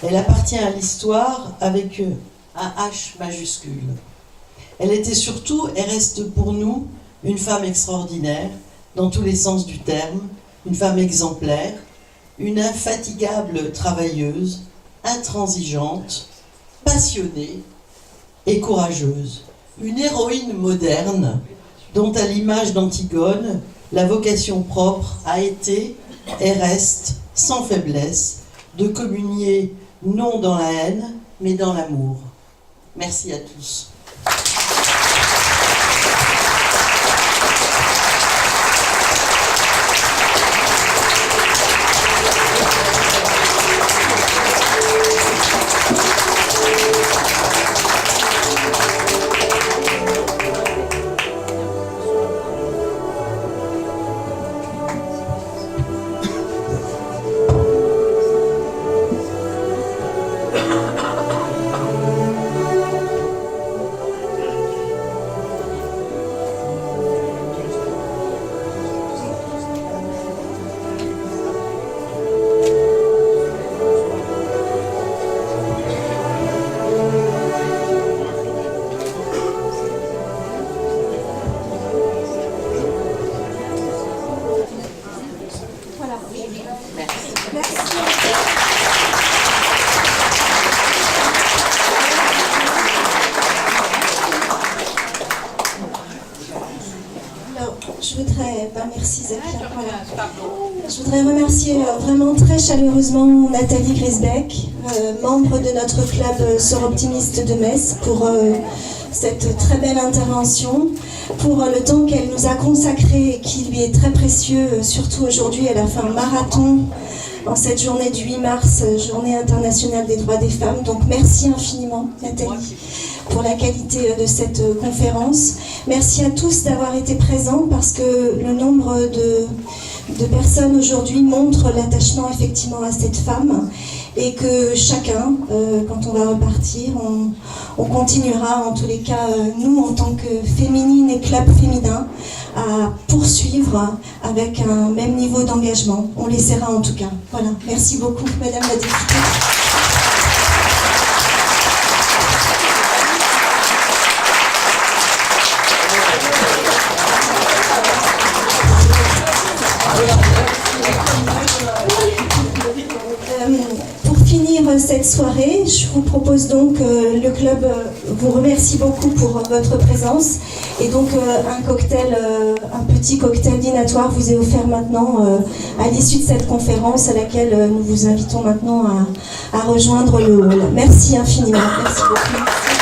Elle appartient à l'histoire avec un H majuscule. Elle était surtout et reste pour nous une femme extraordinaire, dans tous les sens du terme, une femme exemplaire, une infatigable travailleuse, intransigeante, passionnée et courageuse. Une héroïne moderne dont, à l'image d'Antigone, la vocation propre a été et reste, sans faiblesse, de communier non dans la haine, mais dans l'amour. Merci à tous. merci Zafia. Voilà. Je voudrais remercier vraiment très chaleureusement Nathalie Grisbeck, membre de notre club Sœurs Optimistes de Metz, pour cette très belle intervention, pour le temps qu'elle nous a consacré et qui lui est très précieux, surtout aujourd'hui. Elle a fait un marathon en cette journée du 8 mars, journée internationale des droits des femmes. Donc merci infiniment Nathalie pour la qualité de cette conférence. Merci à tous d'avoir été présents parce que le nombre de personnes aujourd'hui montre l'attachement effectivement à cette femme et que chacun, quand on va repartir, on continuera en tous les cas, nous en tant que féminine et club féminin, à poursuivre avec un même niveau d'engagement. On l'essaiera en tout cas. Voilà, merci beaucoup Madame la députée. Pour finir cette soirée, je vous propose donc, le club vous remercie beaucoup pour votre présence et donc un cocktail, un petit cocktail dînatoire vous est offert maintenant à l'issue de cette conférence à laquelle nous vous invitons maintenant à rejoindre le hall. Merci infiniment. Merci beaucoup.